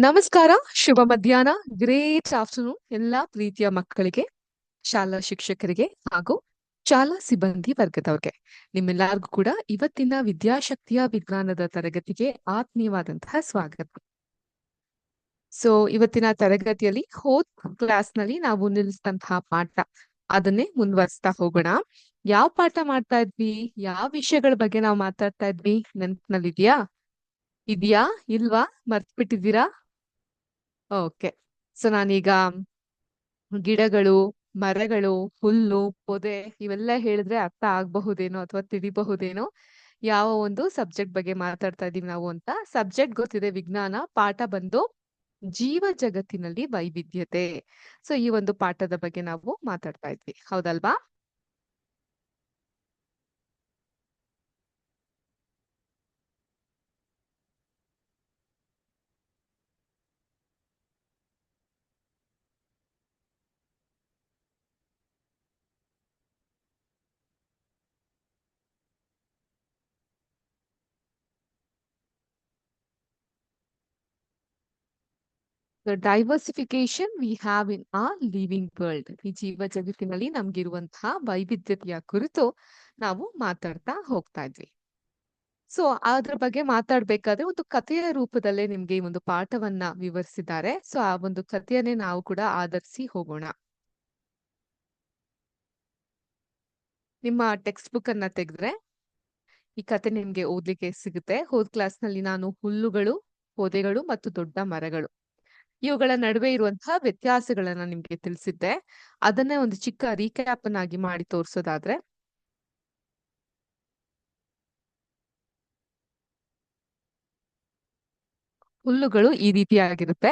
ನಮಸ್ಕಾರ, ಶುಭ ಮಧ್ಯಾಹ್ನ, great afternoon ಎಲ್ಲಾ ಪ್ರೀತಿಯ ಮಕ್ಕಳಿಗೆ, ಶಾಲಾ ಶಿಕ್ಷಕರಿಗೆ ಹಾಗೂ ಶಾಲಾ ಸಿಬ್ಬಂದಿ ವರ್ಗದವ್ರಿಗೆ ನಿಮ್ಮೆಲ್ಲರಿಗೂ ಕೂಡ ಇವತ್ತಿನ ವಿದ್ಯಾಶಕ್ತಿಯ ವಿಜ್ಞಾನದ ತರಗತಿಗೆ ಆತ್ಮೀಯವಾದಂತಹ ಸ್ವಾಗತ. ಇವತ್ತಿನ ತರಗತಿಯಲ್ಲಿ ಹೋದ್ ಕ್ಲಾಸ್ ನಲ್ಲಿ ನಾವು ನಿಲ್ಲಿಸಿದಂತಹ ಪಾಠ ಅದನ್ನೇ ಮುಂದುವರಿಸ್ತಾ ಹೋಗೋಣ. ಯಾವ ಪಾಠ ಮಾಡ್ತಾ ಇದ್ವಿ, ಯಾವ ವಿಷಯಗಳ ಬಗ್ಗೆ ನಾವು ಮಾತಾಡ್ತಾ ಇದ್ವಿ ನೆನಪಿನಲ್ಲಿದ್ಯಾ? ಇದೆಯಾ ಇಲ್ವಾ? ಮರ್ತ್ಬಿಟ್ಟಿದ್ದೀರಾ? ಓಕೆ. ನಾನೀಗ ಗಿಡಗಳು, ಮರಗಳು, ಹುಲ್ಲು, ಪೊದೆ ಇವೆಲ್ಲ ಹೇಳಿದ್ರೆ ಅರ್ಥ ಆಗಬಹುದೇನೋ ಅಥವಾ ತಿಳಿಬಹುದೇನೋ ಯಾವ ಒಂದು ಸಬ್ಜೆಕ್ಟ್ ಬಗ್ಗೆ ಮಾತಾಡ್ತಾ ಇದೀವಿ ನಾವು ಅಂತ. ಸಬ್ಜೆಕ್ಟ್ ಗೊತ್ತಿದೆ, ವಿಜ್ಞಾನ. ಪಾಠ ಬಂದು ಜೀವ ಜಗತ್ತಿನಲ್ಲಿ ವೈವಿಧ್ಯತೆ. ಈ ಒಂದು ಪಾಠದ ಬಗ್ಗೆ ನಾವು ಮಾತಾಡ್ತಾ ಇದ್ವಿ, ಹೌದಲ್ವಾ? The diversification we have in our living world. ಈ ಜೀವ ಜಗತ್ತಿನಲ್ಲಿ ನಮ್ಗಿರುವಂತಹ ವೈವಿಧ್ಯತೆಯ ಕುರಿತು ನಾವು ಮಾತಾಡ್ತಾ ಹೋಗ್ತಾ ಇದ್ವಿ. ಅದ್ರ ಬಗ್ಗೆ ಮಾತಾಡ್ಬೇಕಾದ್ರೆ ಒಂದು ಕಥೆಯ ರೂಪದಲ್ಲೇ ನಿಮ್ಗೆ ಈ ಒಂದು ಪಾಠವನ್ನ ವಿವರಿಸಿದ್ದಾರೆ. ಆ ಒಂದು ಕಥೆಯನ್ನೇ ನಾವು ಕೂಡ ಆಧರಿಸಿ ಹೋಗೋಣ. ನಿಮ್ಮ ಟೆಕ್ಸ್ಟ್ ಬುಕ್ ಅನ್ನ ತೆಗೆದ್ರೆ ಈ ಕತೆ ನಿಮ್ಗೆ ಓದ್ಲಿಕ್ಕೆ ಸಿಗುತ್ತೆ. ಹೋದ್ ಕ್ಲಾಸ್ ನಲ್ಲಿ ನಾನು ಹುಲ್ಲುಗಳು, ಪೊದೆಗಳು ಮತ್ತು ದೊಡ್ಡ ಮರಗಳು ಇವುಗಳ ನಡುವೆ ಇರುವಂತಹ ವ್ಯತ್ಯಾಸಗಳನ್ನ ನಿಮ್ಗೆ ತಿಳಿಸಿದ್ದೆ. ಅದನ್ನೇ ಒಂದು ಚಿಕ್ಕ ರೀಕ್ಯಾಪ್ ಅನ್ನಾಗಿ ಮಾಡಿ ತೋರಿಸೋದಾದ್ರೆ, ಹುಲ್ಲುಗಳು ಈ ರೀತಿಯಾಗಿರುತ್ತೆ.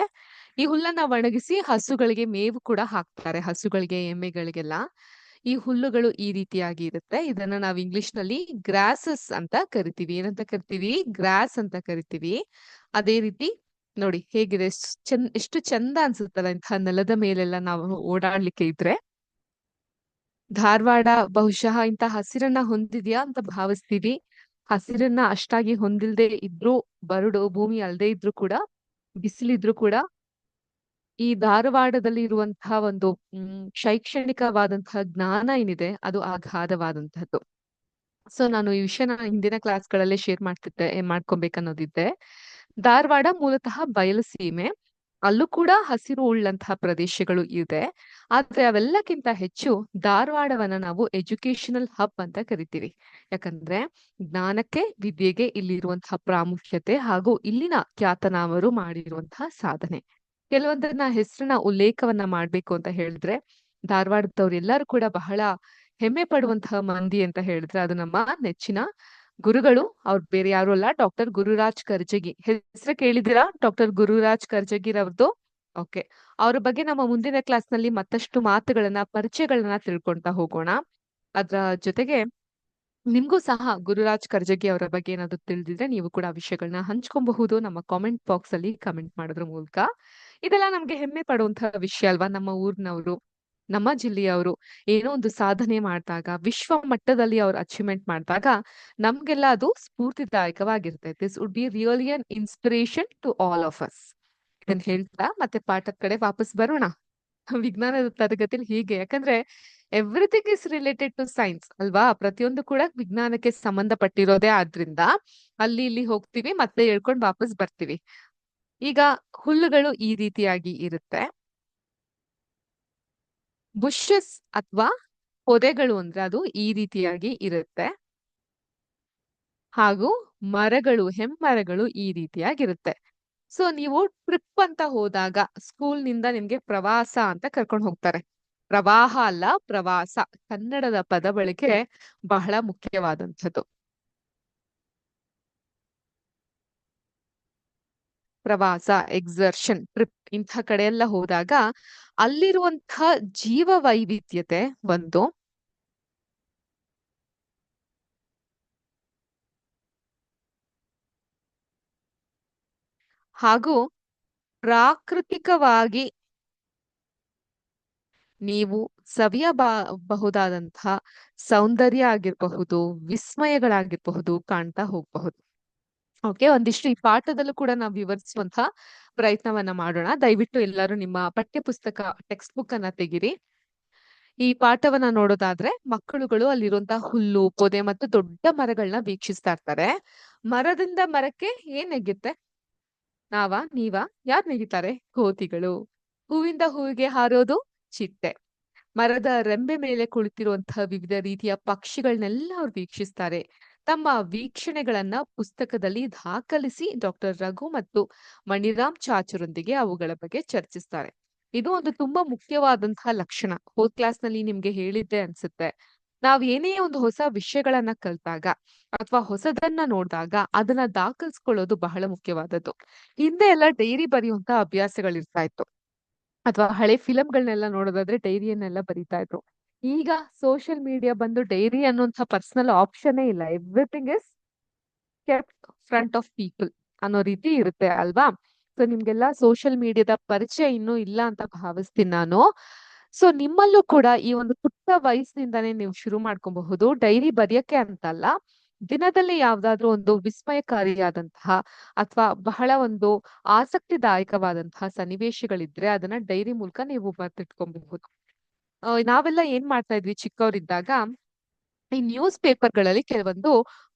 ಈ ಹುಲ್ಲನ್ನ ಒಣಗಿಸಿ ಹಸುಗಳಿಗೆ ಮೇವು ಕೂಡ ಹಾಕ್ತಾರೆ, ಹಸುಗಳಿಗೆ, ಎಮ್ಮೆಗಳಿಗೆಲ್ಲ. ಈ ಹುಲ್ಲುಗಳು ಈ ರೀತಿಯಾಗಿ ಇರುತ್ತೆ. ಇದನ್ನ ನಾವು ಇಂಗ್ಲಿಷ್ ನಲ್ಲಿ ಗ್ರಾಸಸ್ ಅಂತ ಕರಿತೀವಿ. ಏನಂತ ಕರಿತೀವಿ? ಗ್ರಾಸ್ ಅಂತ ಕರಿತೀವಿ. ಅದೇ ರೀತಿ ನೋಡಿ ಹೇಗಿದೆ, ಎಷ್ಟು ಚಂದ ಅನ್ಸುತ್ತಲ್ಲ ಇಂತಹ ನೆಲದ ಮೇಲೆಲ್ಲ ನಾವು ಓಡಾಡ್ಲಿಕ್ಕೆ ಇದ್ರೆ. ಧಾರವಾಡ ಬಹುಶಃ ಇಂತ ಹಸಿರನ್ನ ಹೊಂದಿದ್ಯಾ ಅಂತ ಭಾವಿಸ್ತೀವಿ. ಹಸಿರನ್ನ ಅಷ್ಟಾಗಿ ಹೊಂದಿಲ್ದೆ ಇದ್ರು, ಬರಡು ಭೂಮಿ ಅಲ್ದೇ ಇದ್ರು ಕೂಡ, ಬಿಸಿಲಿದ್ರು ಕೂಡ, ಈ ಧಾರವಾಡದಲ್ಲಿ ಇರುವಂತಹ ಒಂದು ಶೈಕ್ಷಣಿಕವಾದಂತಹ ಜ್ಞಾನ ಏನಿದೆ ಅದು ಅಗಾಧವಾದಂತಹದ್ದು. ನಾನು ಈ ವಿಷಯನ ಹಿಂದಿನ ಕ್ಲಾಸ್ಗಳಲ್ಲೇ ಶೇರ್ ಮಾಡ್ಕೊಬೇಕನ್ನೋದಿದ್ದೆ. ಧಾರವಾಡ ಮೂಲತಃ ಬಯಲು ಸೀಮೆ. ಅಲ್ಲೂ ಕೂಡ ಹಸಿರು ಉಳ್ಳಂತಹ ಪ್ರದೇಶಗಳು ಇದೆ. ಆದ್ರೆ ಅವೆಲ್ಲಕ್ಕಿಂತ ಹೆಚ್ಚು ಧಾರವಾಡವನ್ನ ನಾವು ಎಜುಕೇಶನಲ್ ಹಬ್ ಅಂತ ಕರಿತೀವಿ. ಯಾಕಂದ್ರೆ ಜ್ಞಾನಕ್ಕೆ, ವಿದ್ಯೆಗೆ ಇಲ್ಲಿರುವಂತಹ ಪ್ರಾಮುಖ್ಯತೆ ಹಾಗೂ ಇಲ್ಲಿನ ಖ್ಯಾತನಾಮರು ಮಾಡಿರುವಂತಹ ಸಾಧನೆ. ಕೆಲವೊಂದನ್ನ ಹೆಸರನ್ನ ಉಲ್ಲೇಖವನ್ನ ಮಾಡ್ಬೇಕು ಅಂತ ಹೇಳಿದ್ರೆ, ಧಾರವಾಡದವ್ರು ಎಲ್ಲರೂ ಕೂಡ ಬಹಳ ಹೆಮ್ಮೆ ಪಡುವಂತಹ ಮಂದಿ ಅಂತ ಹೇಳಿದ್ರೆ ಅದು ನಮ್ಮ ನೆಚ್ಚಿನ ಗುರುಗಳು. ಅವ್ರು ಬೇರೆ ಯಾರು ಅಲ್ಲ, ಡಾಕ್ಟರ್ ಗುರುರಾಜ್ ಕರ್ಜಗಿ. ಹೆಸರು ಕೇಳಿದಿರಾ? ಡಾಕ್ಟರ್ ಗುರುರಾಜ್ ಕರ್ಜಗಿರವ್ರದ್ದು. ಓಕೆ. ಅವ್ರ ಬಗ್ಗೆ ನಮ್ಮ ಮುಂದಿನ ಕ್ಲಾಸ್ ನಲ್ಲಿ ಮತ್ತಷ್ಟು ಮಾತುಗಳನ್ನ, ಪರಿಚಯಗಳನ್ನ ತಿಳ್ಕೊಂತಾ ಹೋಗೋಣ. ಅದ್ರ ಜೊತೆಗೆ ನಿಮ್ಗೂ ಸಹ ಗುರುರಾಜ್ ಕರ್ಜಗಿ ಅವರ ಬಗ್ಗೆ ಏನಾದ್ರು ತಿಳಿದಿದ್ರೆ ನೀವು ಕೂಡ ವಿಷಯಗಳನ್ನ ಹಂಚ್ಕೊಬಹುದು ನಮ್ಮ ಕಾಮೆಂಟ್ ಬಾಕ್ಸ್ ಅಲ್ಲಿ ಕಮೆಂಟ್ ಮಾಡೋದ್ರ ಮೂಲಕ. ಇದೆಲ್ಲ ನಮ್ಗೆ ಹೆಮ್ಮೆ ಪಡುವಂತಹ ವಿಷಯ ಅಲ್ವಾ? ನಮ್ಮ ಊರಿನವರು, ನಮ್ಮ ಜಿಲ್ಲೆಯವರು ಏನೋ ಒಂದು ಸಾಧನೆ ಮಾಡಿದಾಗ, ವಿಶ್ವ ಮಟ್ಟದಲ್ಲಿ ಅವ್ರು ಅಚೀವ್ಮೆಂಟ್ ಮಾಡಿದಾಗ ನಮ್ಗೆಲ್ಲ ಅದು ಸ್ಫೂರ್ತಿದಾಯಕವಾಗಿರುತ್ತೆ. This would be really an inspiration to all of us. ಇದನ್ನ ಹೇಳ್ತಾ ಮತ್ತೆ ಪಾಠದ ಕಡೆ ವಾಪಸ್ ಬರೋಣ. ವಿಜ್ಞಾನದ ತರಗತಿಲಿ ಹೀಗೆ, ಯಾಕಂದ್ರೆ everything is related to science ಅಲ್ವಾ? ಪ್ರತಿಯೊಂದು ಕೂಡ ವಿಜ್ಞಾನಕ್ಕೆ ಸಂಬಂಧಪಟ್ಟಿರೋದೇ. ಆದ್ರಿಂದ ಅಲ್ಲಿ ಇಲ್ಲಿ ಹೋಗ್ತೀವಿ, ಮತ್ತೆ ಹೇಳ್ಕೊಂಡು ವಾಪಸ್ ಬರ್ತೀವಿ. ಈಗ ಹುಲ್ಲುಗಳು ಈ ರೀತಿಯಾಗಿ ಇರುತ್ತೆ. ಬುಷಸ್ ಅಥವಾ ಪೊದೆಗಳು ಅಂದ್ರೆ ಅದು ಈ ರೀತಿಯಾಗಿ ಇರುತ್ತೆ. ಹಾಗೂ ಮರಗಳು, ಹೆಮ್ಮರಗಳು ಈ ರೀತಿಯಾಗಿರುತ್ತೆ. ನೀವು ಟ್ರಿಪ್ ಅಂತ ಹೋದಾಗ ಸ್ಕೂಲ್ ನಿಂದ ನಿಮ್ಗೆ ಪ್ರವಾಸ ಅಂತ ಕರ್ಕೊಂಡು ಹೋಗ್ತಾರೆ. ಪ್ರವಾಹ ಅಲ್ಲ, ಪ್ರವಾಸ. ಕನ್ನಡದ ಪದ ಬಳಕೆ ಬಹಳ ಮುಖ್ಯವಾದಂಥದ್ದು. ಪ್ರವಾಸ, ಎಕ್ಸರ್ಷನ್, ಟ್ರಿಪ್ ಇಂಥ ಕಡೆ ಎಲ್ಲ ಹೋದಾಗ ಅಲ್ಲಿರುವಂತಹ ಜೀವ ವೈವಿಧ್ಯತೆ ಒಂದು, ಹಾಗೂ ಪ್ರಾಕೃತಿಕವಾಗಿ ನೀವು ಸವಿಯಬಹುದಾದಂತಹ ಸೌಂದರ್ಯ ಆಗಿರಬಹುದು, ವಿಸ್ಮಯಗಳಾಗಿರಬಹುದು ಕಾಣ್ತಾ ಹೋಗಬಹುದು. ಓಕೆ, ಒಂದಿಷ್ಟು ಈ ಪಾಠದಲ್ಲೂ ಕೂಡ ನಾವು ವಿವರಿಸುವಂತಹ ಪ್ರಯತ್ನವನ್ನ ಮಾಡೋಣ. ದಯವಿಟ್ಟು ಎಲ್ಲರೂ ನಿಮ್ಮ ಪಠ್ಯ ಪುಸ್ತಕ ಟೆಕ್ಸ್ಟ್ ಬುಕ್ ಅನ್ನ ತೆಗಿರಿ. ಈ ಪಾಠವನ್ನ ನೋಡೋದಾದ್ರೆ ಮಕ್ಕಳುಗಳು ಅಲ್ಲಿರುವಂತಹ ಹುಲ್ಲು, ಪೊದೆ ಮತ್ತು ದೊಡ್ಡ ಮರಗಳನ್ನ ವೀಕ್ಷಿಸ್ತಾ ಇರ್ತಾರೆ. ಮರದಿಂದ ಮರಕ್ಕೆ ಏನ್ ನೆಗ್ಗುತ್ತೆ? ನೀವಾ? ಯಾರ್ ನೆಗಿತಾರೆ? ಕೋತಿಗಳು. ಹೂವಿಂದ ಹೂವಿಗೆ ಹಾರೋದು ಚಿಟ್ಟೆ. ಮರದ ರೆಂಬೆ ಮೇಲೆ ಕುಳಿತಿರುವಂತಹ ವಿವಿಧ ರೀತಿಯ ಪಕ್ಷಿಗಳನ್ನೆಲ್ಲ ಅವ್ರು ವೀಕ್ಷಿಸ್ತಾರೆ. ತಮ್ಮ ವೀಕ್ಷಣೆಗಳನ್ನ ಪುಸ್ತಕದಲ್ಲಿ ದಾಖಲಿಸಿ ಡಾಕ್ಟರ್ ರಘು ಮತ್ತು ಮಣಿರಾಮ್ ಚಾಚರೊಂದಿಗೆ ಅವುಗಳ ಬಗ್ಗೆ ಚರ್ಚಿಸ್ತಾರೆ. ಇದು ಒಂದು ತುಂಬಾ ಮುಖ್ಯವಾದಂತಹ ಲಕ್ಷಣ. ಹೋದ್ ಕ್ಲಾಸ್ ನಲ್ಲಿ ನಿಮ್ಗೆ ಹೇಳಿದ್ದೆ ಅನ್ಸುತ್ತೆ. ನಾವ್ ಏನೇ ಒಂದು ಹೊಸ ವಿಷಯಗಳನ್ನ ಕಲ್ತಾಗ ಅಥವಾ ಹೊಸದನ್ನ ನೋಡಿದಾಗ ಅದನ್ನ ದಾಖಲಿಸ್ಕೊಳ್ಳೋದು ಬಹಳ ಮುಖ್ಯವಾದದ್ದು. ಹಿಂದೆ ಎಲ್ಲ ಡೈರಿ ಬರೆಯುವಂತಹ ಅಭ್ಯಾಸಗಳಿರ್ತಾ ಇತ್ತು. ಅಥವಾ ಹಳೆ ಫಿಲಂಗಳನ್ನೆಲ್ಲ ನೋಡೋದಾದ್ರೆ ಡೈರಿಯನ್ನೆಲ್ಲ ಬರೀತಾ ಇದ್ರು. ಈಗ ಸೋಷಿಯಲ್ ಮೀಡಿಯಾ ಬಂದು ಡೈರಿ ಅನ್ನುವಂಥ ಪರ್ಸನಲ್ ಆಪ್ಷನ್ನೇ ಇಲ್ಲ. Everything is kept front of people ಅನ್ನೋ ರೀತಿ ಇರುತ್ತೆ ಅಲ್ವಾ? ಸೊ ನಿಮ್ಗೆಲ್ಲ ಸೋಷಿಯಲ್ ಮೀಡಿಯಾದ ಪರಿಚಯ ಇನ್ನೂ ಇಲ್ಲ ಅಂತ ಭಾವಿಸ್ತೀನಿ ನಾನು. ಸೊ ನಿಮ್ಮಲ್ಲೂ ಕೂಡ ಈ ಒಂದು ಪುಟ್ಟ ವಯಸ್ಸಿನಿಂದಾನೇ ನೀವು ಶುರು ಮಾಡ್ಕೊಬಹುದು. ಡೈರಿ ಬರೆಯಕ್ಕೆ ಅಂತಲ್ಲ, ದಿನದಲ್ಲಿ ಯಾವ್ದಾದ್ರು ಒಂದು ವಿಸ್ಮಯಕಾರಿಯಾದಂತಹ ಅಥವಾ ಬಹಳ ಒಂದು ಆಸಕ್ತಿದಾಯಕವಾದಂತಹ ಸನ್ನಿವೇಶಗಳಿದ್ರೆ ಅದನ್ನ ಡೈರಿ ಮೂಲಕ ನೀವು ಬರ್ದಿಟ್ಕೊಬಹುದು. ನಾವೆಲ್ಲ ಏನ್ ಮಾಡ್ತಾ ಇದ್ವಿ ಚಿಕ್ಕವರಿದ್ದಾಗ, ಈ ನ್ಯೂಸ್ ಪೇಪರ್ಗಳಲ್ಲಿ ಕೆಲವೊಂದು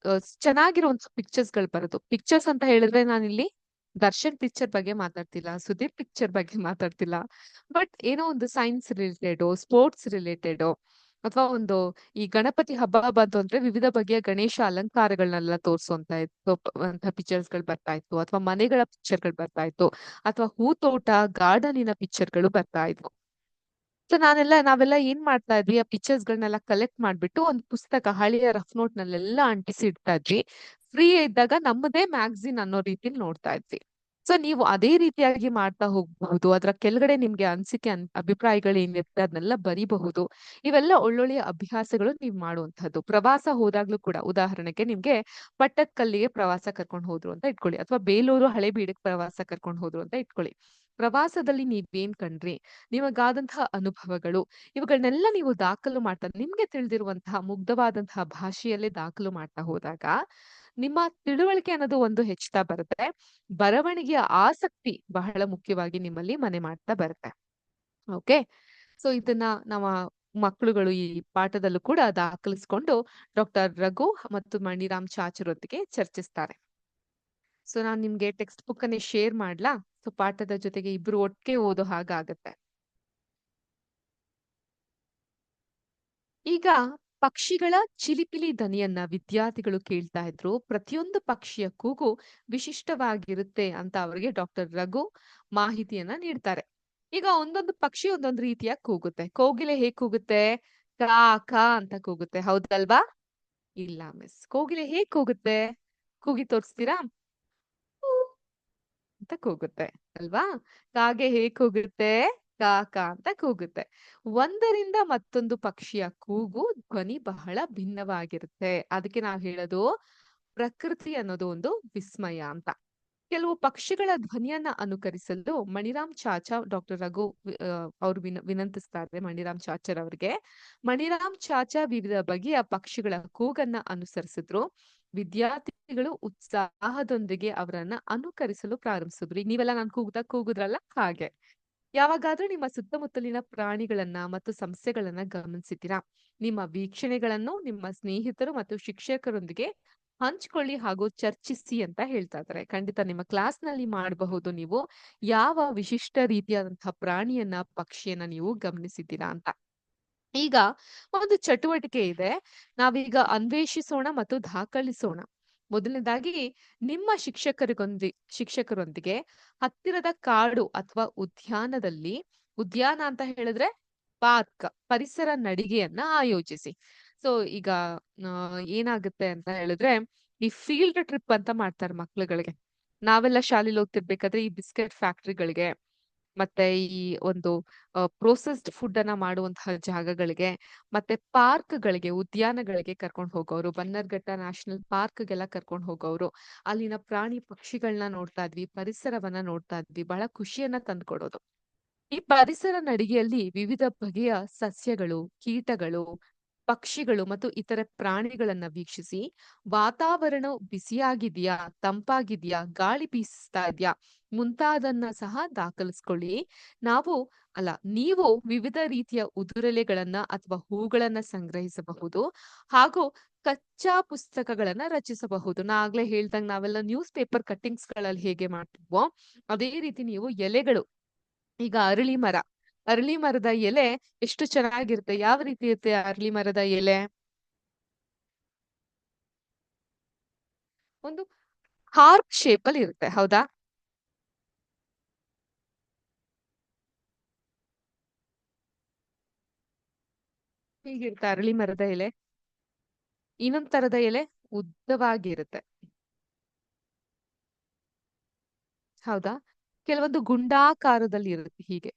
ಚೆನ್ನಾಗಿರುವಂತ ಪಿಕ್ಚರ್ಸ್ ಗಳು ಬರೋದು. ಪಿಕ್ಚರ್ಸ್ ಅಂತ ಹೇಳಿದ್ರೆ ನಾನಿಲ್ಲಿ ದರ್ಶನ್ ಪಿಕ್ಚರ್ ಬಗ್ಗೆ ಮಾತಾಡ್ತಿಲ್ಲ, ಸುದೀಪ್ ಪಿಕ್ಚರ್ ಬಗ್ಗೆ ಮಾತಾಡ್ತಿಲ್ಲ. ಬಟ್ ಏನೋ ಒಂದು ಸೈನ್ಸ್ ರಿಲೇಟೆಡ್, ಸ್ಪೋರ್ಟ್ಸ್ ರಿಲೇಟೆಡ್, ಅಥವಾ ಒಂದು ಈ ಗಣಪತಿ ಹಬ್ಬ ಬಂತು ಅಂದ್ರೆ ವಿವಿಧ ಬಗೆಯ ಗಣೇಶ ಅಲಂಕಾರಗಳನ್ನೆಲ್ಲ ತೋರಿಸುವಂತ ಪಿಕ್ಚರ್ಸ್ ಗಳು ಬರ್ತಾ ಇತ್ತು, ಅಥವಾ ಮನೆಗಳ ಪಿಕ್ಚರ್ ಗಳು ಬರ್ತಾ ಇತ್ತು, ಅಥವಾ ಹೂತೋಟ ಗಾರ್ಡನಿನ ಪಿಕ್ಚರ್ ಗಳು ಬರ್ತಾ ಇದ್ವು. ಸೊ ನಾವೆಲ್ಲ ಏನ್ ಮಾಡ್ತಾ ಇದ್ವಿ, ಆ ಪಿಕ್ಚರ್ಸ್ ಗಳನ್ನೆಲ್ಲ ಕಲೆಕ್ಟ್ ಮಾಡ್ಬಿಟ್ಟು ಒಂದು ಪುಸ್ತಕ ಹಳೆಯ ರಫ್ ನೋಟ್ ನಲ್ಲೆಲ್ಲ ಅಂಟಿಸಿ ಇಡ್ತಾ ಇದ್ವಿ. ಫ್ರೀ ಇದ್ದಾಗ ನಮ್ಮದೇ ಮ್ಯಾಗಝಿನ್ ಅನ್ನೋ ರೀತಿಲಿ ನೋಡ್ತಾ ಇದ್ವಿ. ಸೊ ನೀವು ಅದೇ ರೀತಿಯಾಗಿ ಮಾಡ್ತಾ ಹೋಗಬಹುದು. ಅದ್ರ ಕೆಳಗಡೆ ನಿಮ್ಗೆ ಅನಿಸಿಕೆ ಅಭಿಪ್ರಾಯಗಳು ಏನಿರುತ್ತೆ ಅದನ್ನೆಲ್ಲ ಬರೀಬಹುದು. ಇವೆಲ್ಲ ಒಳ್ಳೊಳ್ಳೆಯ ಅಭ್ಯಾಸಗಳು ನೀವು ಮಾಡುವಂತಹದ್ದು. ಪ್ರವಾಸ ಹೋದಾಗ್ಲೂ ಕೂಡ, ಉದಾಹರಣೆಗೆ ನಿಮ್ಗೆ ಪಟ್ಟದಕಲ್ಲಿಗೆ ಪ್ರವಾಸ ಕರ್ಕೊಂಡು ಹೋದ್ರು ಅಂತ ಇಟ್ಕೊಳ್ಳಿ, ಅಥವಾ ಬೇಲೂರು ಹಳೆಬೀಡಿಗೆ ಪ್ರವಾಸ ಕರ್ಕೊಂಡು ಹೋದ್ರು ಅಂತ ಇಟ್ಕೊಳ್ಳಿ. ಪ್ರವಾಸದಲ್ಲಿ ನೀವೇನ್ ಕಂಡ್ರಿ, ನಿಮಗಾದಂತಹ ಅನುಭವಗಳು, ಇವುಗಳನ್ನೆಲ್ಲ ನೀವು ದಾಖಲು ಮಾಡ್ತಾ ನಿಮ್ಗೆ ತಿಳಿದಿರುವಂತಹ ಮುಗ್ಧವಾದಂತಹ ಭಾಷೆಯಲ್ಲೇ ದಾಖಲು ಮಾಡ್ತಾ ಹೋದಾಗ ನಿಮ್ಮ ತಿಳುವಳಿಕೆ ಅನ್ನೋದು ಒಂದು ಹೆಚ್ಚುತ್ತಾ ಬರುತ್ತೆ. ಬರವಣಿಗೆಯ ಆಸಕ್ತಿ ಬಹಳ ಮುಖ್ಯವಾಗಿ ನಿಮ್ಮಲ್ಲಿ ಮನೆ ಮಾಡ್ತಾ ಬರುತ್ತೆ. ಓಕೆ, ಸೊ ಇದನ್ನ ನಮ್ಮ ಮಕ್ಕಳುಗಳು ಈ ಪಾಠದಲ್ಲೂ ಕೂಡ ದಾಖಲಿಸ್ಕೊಂಡು ಡಾಕ್ಟರ್ ರಘು ಮತ್ತು ಮಣಿರಾಮ್ ಚಾಚರೊಂದಿಗೆ ಚರ್ಚಿಸ್ತಾರೆ. ಸೊ ನಾನ್ ನಿಮ್ಗೆ ಟೆಕ್ಸ್ಟ್ ಬುಕ್ ಅನ್ನೇ ಶೇರ್ ಮಾಡ್ಲಾ? ಸೊ ಪಾಠದ ಜೊತೆಗೆ ಇಬ್ರು ಒಟ್ಟಿಗೆ ಓದೋ ಹಾಗಾಗತ್ತೆ. ಈಗ ಪಕ್ಷಿಗಳ ಚಿಲಿಪಿಲಿ ದನಿಯನ್ನ ವಿದ್ಯಾರ್ಥಿಗಳು ಕೇಳ್ತಾ ಇದ್ರು. ಪ್ರತಿಯೊಂದು ಪಕ್ಷಿಯ ಕೂಗು ವಿಶಿಷ್ಟವಾಗಿರುತ್ತೆ ಅಂತ ಅವರಿಗೆ ಡಾಕ್ಟರ್ ರಘು ಮಾಹಿತಿಯನ್ನ ನೀಡ್ತಾರೆ. ಈಗ ಒಂದೊಂದು ಪಕ್ಷಿ ಒಂದೊಂದು ರೀತಿಯಾಗಿ ಕೂಗುತ್ತೆ. ಕೋಗಿಲೆ ಹೇಗ್ ಕೂಗುತ್ತೆ? ಕಾ ಕಾ ಅಂತ ಕೂಗುತ್ತೆ, ಹೌದಲ್ವಾ? ಇಲ್ಲ ಮಿಸ್, ಕೋಗಿಲೆ ಹೇಗ್ ಕೂಗುತ್ತೆ? ಕೂಗಿ ತೋರಿಸ್ತೀರಾ? ಅಂತ ಕೂಗುತ್ತೆ ಅಲ್ವಾ? ಕಾಗೆ ಹೇಗ್ ಕೂಗುತ್ತೆ? ಕಾಕ ಅಂತ ಕೂಗುತ್ತೆ. ಒಂದರಿಂದ ಮತ್ತೊಂದು ಪಕ್ಷಿಯ ಕೂಗು ಧ್ವನಿ ಬಹಳ ಭಿನ್ನವಾಗಿರುತ್ತೆ. ಅದಕ್ಕೆ ನಾವ್ ಹೇಳೋದು ಪ್ರಕೃತಿ ಅನ್ನೋದು ಒಂದು ವಿಸ್ಮಯ ಅಂತ. ಕೆಲವು ಪಕ್ಷಿಗಳ ಧ್ವನಿಯನ್ನ ಅನುಕರಿಸಲು ಮಣಿರಾಮ್ ಚಾಚಾ ಡಾಕ್ಟರ್ ರಘು ಅವರು ವಿನಂತಿಸ್ತಾರೆ ಮಣಿರಾಮ್ ಚಾಚರ್ ಅವರಿಗೆ. ಮಣಿರಾಮ್ ಚಾಚಾ ವಿವಿಧ ಬಗೆಯ ಪಕ್ಷಿಗಳ ಕೂಗನ್ನ ಅನುಸರಿಸಿದ್ರು. ವಿದ್ಯಾರ್ಥಿಗಳು ಉತ್ಸಾಹದೊಂದಿಗೆ ಅವರನ್ನ ಅನುಕರಿಸಲು ಪ್ರಾರಂಭಿಸಿದ್ರು. ಈಗ ನೀವೆಲ್ಲ ನಾನು ಕೂಗುದ್ರಲ್ಲ ಹಾಗೆ. ಯಾವಾಗಾದ್ರೂ ನಿಮ್ಮ ಸುತ್ತಮುತ್ತಲಿನ ಪ್ರಾಣಿಗಳನ್ನ ಮತ್ತು ಸಮಸ್ಯೆಗಳನ್ನ ಗಮನಿಸಿದ್ದೀರಾ? ನಿಮ್ಮ ವೀಕ್ಷಣೆಗಳನ್ನು ನಿಮ್ಮ ಸ್ನೇಹಿತರು ಮತ್ತು ಶಿಕ್ಷಕರೊಂದಿಗೆ ಹಂಚ್ಕೊಳ್ಳಿ ಹಾಗೂ ಚರ್ಚಿಸಿ ಅಂತ ಹೇಳ್ತಾ ಇದ್ದಾರೆ. ಖಂಡಿತ ನಿಮ್ಮ ಕ್ಲಾಸ್ ನಲ್ಲಿ ಮಾಡಬಹುದು ನೀವು. ಯಾವ ವಿಶಿಷ್ಟ ರೀತಿಯಾದಂತಹ ಪ್ರಾಣಿಯನ್ನ, ಪಕ್ಷಿಯನ್ನ ನೀವು ಗಮನಿಸಿದ್ದೀರಾ ಅಂತ. ಈಗ ಒಂದು ಚಟುವಟಿಕೆ ಇದೆ, ನಾವೀಗ ಅನ್ವೇಷಿಸೋಣ ಮತ್ತು ದಾಖಲಿಸೋಣ. ಮೊದಲನೇದಾಗಿ ನಿಮ್ಮ ಶಿಕ್ಷಕರೊಂದಿಗೆ ಹತ್ತಿರದ ಕಾಡು ಅಥವಾ ಉದ್ಯಾನ ಅಂತ ಹೇಳಿದ್ರೆ ಪಾರ್ಕ್, ಪರಿಸರ ನಡಿಗೆಯನ್ನ ಆಯೋಜಿಸಿ. ಸೊ ಈಗ ಏನಾಗುತ್ತೆ ಅಂತ ಹೇಳಿದ್ರೆ, ಈ ಫೀಲ್ಡ್ ಟ್ರಿಪ್ ಅಂತ ಮಾಡ್ತಾರೆ ಮಕ್ಳುಗಳಿಗೆ. ನಾವೆಲ್ಲ ಶಾಲೆಲಿ ಹೋಗ್ತಿರ್ಬೇಕಾದ್ರೆ ಈ ಬಿಸ್ಕೆಟ್ ಫ್ಯಾಕ್ಟ್ರಿಗಳಿಗೆ, ಮತ್ತೆ ಈ ಒಂದು ಪ್ರೋಸೆಸ್ಡ್ ಫುಡ್ ಅನ್ನ ಮಾಡುವಂತಹ ಜಾಗಗಳಿಗೆ, ಮತ್ತೆ ಪಾರ್ಕ್ಗಳಿಗೆ, ಉದ್ಯಾನಗಳಿಗೆ ಕರ್ಕೊಂಡು ಹೋಗೋರು. ಬನ್ನರ್ಘಟ್ಟ ನ್ಯಾಷನಲ್ ಪಾರ್ಕ್ಗೆಲ್ಲ ಕರ್ಕೊಂಡು ಹೋಗೋರು. ಅಲ್ಲಿನ ಪ್ರಾಣಿ ಪಕ್ಷಿಗಳನ್ನ ನೋಡ್ತಾ ಇದ್ವಿ, ಪರಿಸರವನ್ನ ನೋಡ್ತಾ ಇದ್ವಿ. ಬಹಳ ಖುಷಿಯನ್ನ ತಂದ್ಕೊಡೋದು. ಈ ಪರಿಸರ ನಡಿಗೆಯಲ್ಲಿ ವಿವಿಧ ಬಗೆಯ ಸಸ್ಯಗಳು, ಕೀಟಗಳು, ಪಕ್ಷಿಗಳು ಮತ್ತು ಇತರೆ ಪ್ರಾಣಿಗಳನ್ನ ವೀಕ್ಷಿಸಿ ವಾತಾವರಣ ಬಿಸಿಯಾಗಿದ್ಯಾ, ತಂಪಾಗಿದ್ಯಾ, ಗಾಳಿ ಬೀಸ್ತಾ ಇದ್ಯಾ ಮುಂತಾದನ್ನ ಸಹ ದಾಖಲಿಸ್ಕೊಳ್ಳಿ. ನಾವು ಅಲ್ಲ ನೀವು ವಿವಿಧ ರೀತಿಯ ಉದುರೆಲೆಗಳನ್ನ ಅಥವಾ ಹೂಗಳನ್ನ ಸಂಗ್ರಹಿಸಬಹುದು ಹಾಗೂ ಕಚ್ಚಾ ಪುಸ್ತಕಗಳನ್ನ ರಚಿಸಬಹುದು. ನಾ ಆಗ್ಲೇ ಹೇಳ್ದಂಗ್ ನಾವೆಲ್ಲ ನ್ಯೂಸ್ ಪೇಪರ್ ಕಟ್ಟಿಂಗ್ಸ್ ಗಳಲ್ಲಿ ಹೇಗೆ ಮಾಡ್ತೀವೋ ಅದೇ ರೀತಿ ನೀವು ಎಲೆಗಳು, ಈಗ ಅರಳಿ ಮರದ ಎಲೆ ಎಷ್ಟು ಚೆನ್ನಾಗಿರುತ್ತೆ. ಯಾವ ರೀತಿ ಇರುತ್ತೆ ಅರಳಿ ಮರದ ಎಲೆ? ಒಂದು ಹಾರ್ಟ್ ಶೇಪ್ ಅಲ್ಲಿ ಇರುತ್ತೆ, ಹೌದಾ? ಹೀಗಿರುತ್ತೆ ಅರಳಿ ಮರದ ಎಲೆ. ಇನ್ನೊಂದ್ ತರದ ಎಲೆ ಉದ್ದವಾಗಿರುತ್ತೆ, ಹೌದಾ? ಕೆಲವೊಂದು ಗುಂಡಾಕಾರದಲ್ಲಿ ಇರುತ್ತೆ ಹೀಗೆ,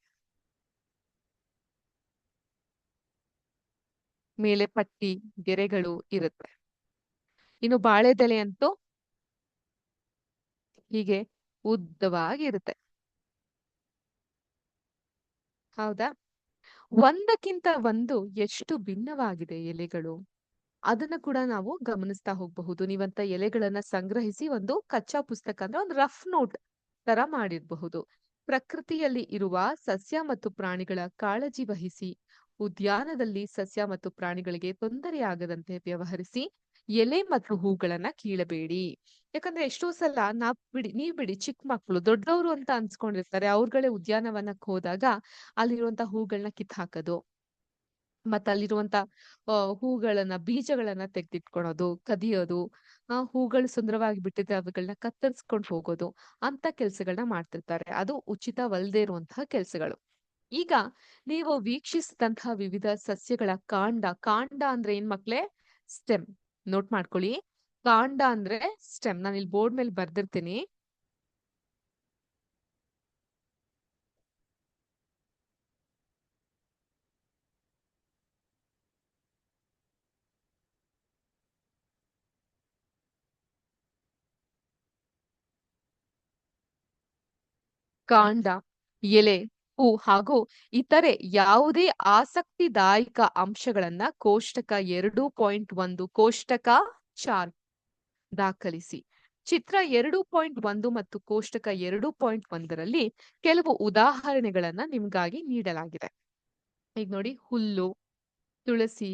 ಮೇಲೆ ಪಟ್ಟಿ ಗೆರೆಗಳು ಇರುತ್ತೆ. ಇನ್ನು ಬಾಳೆದೆಲೆ ಅಂತೂ ಹೀಗೆ ಉದ್ದವಾಗಿರುತ್ತೆ, ಹೌದಾ? ಒಂದಕ್ಕಿಂತ ಒಂದು ಎಷ್ಟು ಭಿನ್ನವಾಗಿದೆ ಎಲೆಗಳು, ಅದನ್ನ ಕೂಡ ನಾವು ಗಮನಿಸ್ತಾ ಹೋಗಬಹುದು. ನೀವಂತ ಎಲೆಗಳನ್ನ ಸಂಗ್ರಹಿಸಿ ಒಂದು ಕಚ್ಚಾ ಪುಸ್ತಕ ಅಂದ್ರೆ ಒಂದು ರಫ್ ನೋಟ್ ತರ ಮಾಡಿರಬಹುದು. ಪ್ರಕೃತಿಯಲ್ಲಿ ಇರುವ ಸಸ್ಯ ಮತ್ತು ಪ್ರಾಣಿಗಳ ಕಾಳಜಿ ವಹಿಸಿ, ಉದ್ಯಾನದಲ್ಲಿ ಸಸ್ಯ ಮತ್ತು ಪ್ರಾಣಿಗಳಿಗೆ ತೊಂದರೆಯಾಗದಂತೆ ವ್ಯವಹರಿಸಿ, ಎಲೆ ಮತ್ತು ಹೂಗಳನ್ನ ಕೀಳಬೇಡಿ. ಯಾಕಂದ್ರೆ ಎಷ್ಟೋ ಸಲ ನೀವ್ ಬಿಡಿ ಚಿಕ್ಕ ಮಕ್ಳು ದೊಡ್ಡವರು ಅಂತ ಅನ್ಸ್ಕೊಂಡಿರ್ತಾರೆ, ಅವ್ರಗಳೇ ಉದ್ಯಾನವನಕ್ಕೆ ಹೋದಾಗ ಅಲ್ಲಿರುವಂತ ಹೂಗಳನ್ನ ಕಿತ್ ಹಾಕೋದು, ಮತ್ತ ಅಲ್ಲಿರುವಂತ ಹೂಗಳನ್ನ ಬೀಜಗಳನ್ನ ತೆಗ್ದಿಟ್ಕೊಳೋದು, ಕದಿಯೋದು, ಹೂಗಳು ಸುಂದರವಾಗಿ ಬಿಟ್ಟಿದ್ರೆ ಅವುಗಳನ್ನ ಕತ್ತರಿಸ್ಕೊಂಡು ಹೋಗೋದು ಅಂತ ಕೆಲ್ಸಗಳನ್ನ ಮಾಡ್ತಿರ್ತಾರೆ. ಅದು ಉಚಿತವಲ್ಲದೆ ಇರುವಂತಹ ಕೆಲ್ಸಗಳು. ಈಗ ನೀವು ವೀಕ್ಷಿಸಿದಂತಹ ವಿವಿಧ ಸಸ್ಯಗಳ ಕಾಂಡ ಅಂದ್ರೆ ಏನ್ ಮಕ್ಳೇ? ಸ್ಟೆಮ್. ನೋಟ್ ಮಾಡ್ಕೊಳ್ಳಿ. ಕಾಂಡ ಅಂದ್ರೆ ಸ್ಟೆಮ್. ನಾನು ಇಲ್ಲಿ ಬೋರ್ಡ್ ಮೇಲೆ ಬರ್ದಿರ್ತೀನಿ. ಕಾಂಡ, ಎಲೆ, ಹೂ ಹಾಗೂ ಇತರೆ ಯಾವುದೇ ಆಸಕ್ತಿದಾಯಕ ಅಂಶಗಳನ್ನ ಕೋಷ್ಟಕ 2.1 ಕೋಷ್ಟಕ ಚಾರ್ ದಾಖಲಿಸಿ. ಚಿತ್ರ 2.1 ಮತ್ತು ಕೋಷ್ಟಕ 2.1ರಲ್ಲಿ ಕೆಲವು ಉದಾಹರಣೆಗಳನ್ನ ನಿಮ್ಗಾಗಿ ನೀಡಲಾಗಿದೆ. ಈಗ ನೋಡಿ, ಹುಲ್ಲು, ತುಳಸಿ,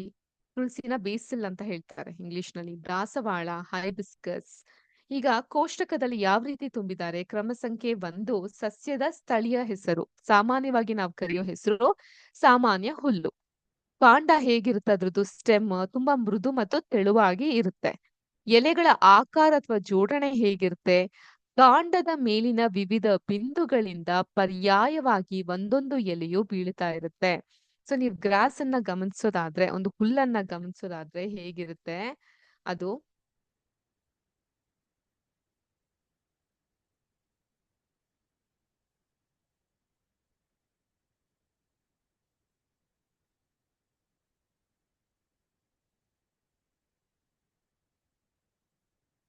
ತುಳಸಿನ ಬೇಸಿಲ್ ಅಂತ ಹೇಳ್ತಾರೆ ಇಂಗ್ಲಿಷ್ ನಲ್ಲಿ, ದಾಸವಾಳ, ಹೈಬಿಸ್ಕಸ್. ಈಗ ಕೋಷ್ಟಕದಲ್ಲಿ ಯಾವ ರೀತಿ ತುಂಬಿದ್ದಾರೆ? ಕ್ರಮ ಸಂಖ್ಯೆ 1 ಸಸ್ಯದ ಸ್ಥಳೀಯ ಹೆಸರು, ಸಾಮಾನ್ಯವಾಗಿ ನಾವು ಕರೆಯೋ ಹೆಸರು ಸಾಮಾನ್ಯ ಹುಲ್ಲು. ಕಾಂಡ ಹೇಗಿರುತ್ತೆ? ಅದ್ರದ್ದು ಸ್ಟೆಮ್ ತುಂಬಾ ಮೃದು ಮತ್ತು ತೆಳುವಾಗಿ ಇರುತ್ತೆ. ಎಲೆಗಳ ಆಕಾರ ಅಥವಾ ಜೋಡಣೆ ಹೇಗಿರುತ್ತೆ? ಕಾಂಡದ ಮೇಲಿನ ವಿವಿಧ ಬಿಂದುಗಳಿಂದ ಪರ್ಯಾಯವಾಗಿ ಒಂದೊಂದು ಎಲೆಯು ಬೀಳ್ತಾ ಇರುತ್ತೆ. ಸೊ ನೀವು ಗ್ರಾಸ್ ಅನ್ನ ಗಮನಿಸೋದಾದ್ರೆ, ಒಂದು ಹುಲ್ಲನ್ನ ಗಮನಿಸೋದಾದ್ರೆ ಹೇಗಿರುತ್ತೆ ಅದು?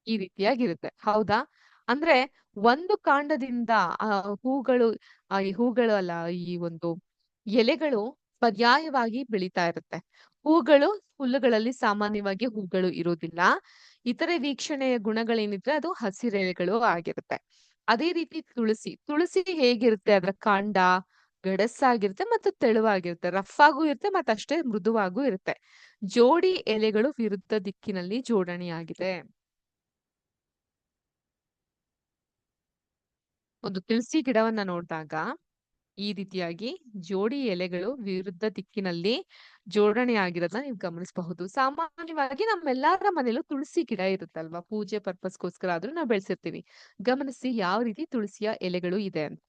ಈ ರೀತಿಯಾಗಿರುತ್ತೆ, ಹೌದಾ? ಅಂದ್ರೆ ಒಂದು ಕಾಂಡದಿಂದ ಆ ಹೂಗಳು, ಈ ಹೂಗಳು ಅಲ್ಲ, ಈ ಒಂದು ಎಲೆಗಳು ಪರ್ಯಾಯವಾಗಿ ಬೆಳೀತಾ ಇರುತ್ತೆ. ಹೂಗಳು, ಹುಲ್ಲುಗಳಲ್ಲಿ ಸಾಮಾನ್ಯವಾಗಿ ಹೂಗಳು ಇರೋದಿಲ್ಲ. ಇತರೆ ವೀಕ್ಷಣೆಯ ಗುಣಗಳೇನಿದ್ರೆ ಅದು ಹಸಿರೆಲೆಗಳು ಆಗಿರುತ್ತೆ. ಅದೇ ರೀತಿ ತುಳಸಿ ಹೇಗಿರುತ್ತೆ? ಅದರ ಕಾಂಡ ಗಡಸಾಗಿರುತ್ತೆ ಮತ್ತು ತೆಳುವಾಗಿರುತ್ತೆ, ರಫ್ ಆಗೂ ಇರುತ್ತೆ ಮತ್ತೆ ಅಷ್ಟೇ ಮೃದುವಾಗೂ ಇರುತ್ತೆ. ಜೋಡಿ ಎಲೆಗಳು ವಿರುದ್ಧ ದಿಕ್ಕಿನಲ್ಲಿ ಜೋಡಣೆಯಾಗಿದೆ. ಒಂದು ತುಳಸಿ ಗಿಡವನ್ನ ನೋಡಿದಾಗ ಈ ರೀತಿಯಾಗಿ ಜೋಡಿ ಎಲೆಗಳು ವಿರುದ್ಧ ದಿಕ್ಕಿನಲ್ಲಿ ಜೋಡಣೆ ಆಗಿರೋದನ್ನ ನೀವು ಗಮನಿಸಬಹುದು. ಸಾಮಾನ್ಯವಾಗಿ ನಮ್ಮೆಲ್ಲರ ಮನೇಲೂ ತುಳಸಿ ಗಿಡ ಇರುತ್ತಲ್ವಾ, ಪೂಜೆ ಪರ್ಪಸ್ಗೋಸ್ಕರ ಆದ್ರೂ ನಾವು ಬೆಳೆಸಿರ್ತೀವಿ. ಗಮನಿಸಿ ಯಾವ ರೀತಿ ತುಳಸಿಯ ಎಲೆಗಳು ಇದೆ ಅಂತ.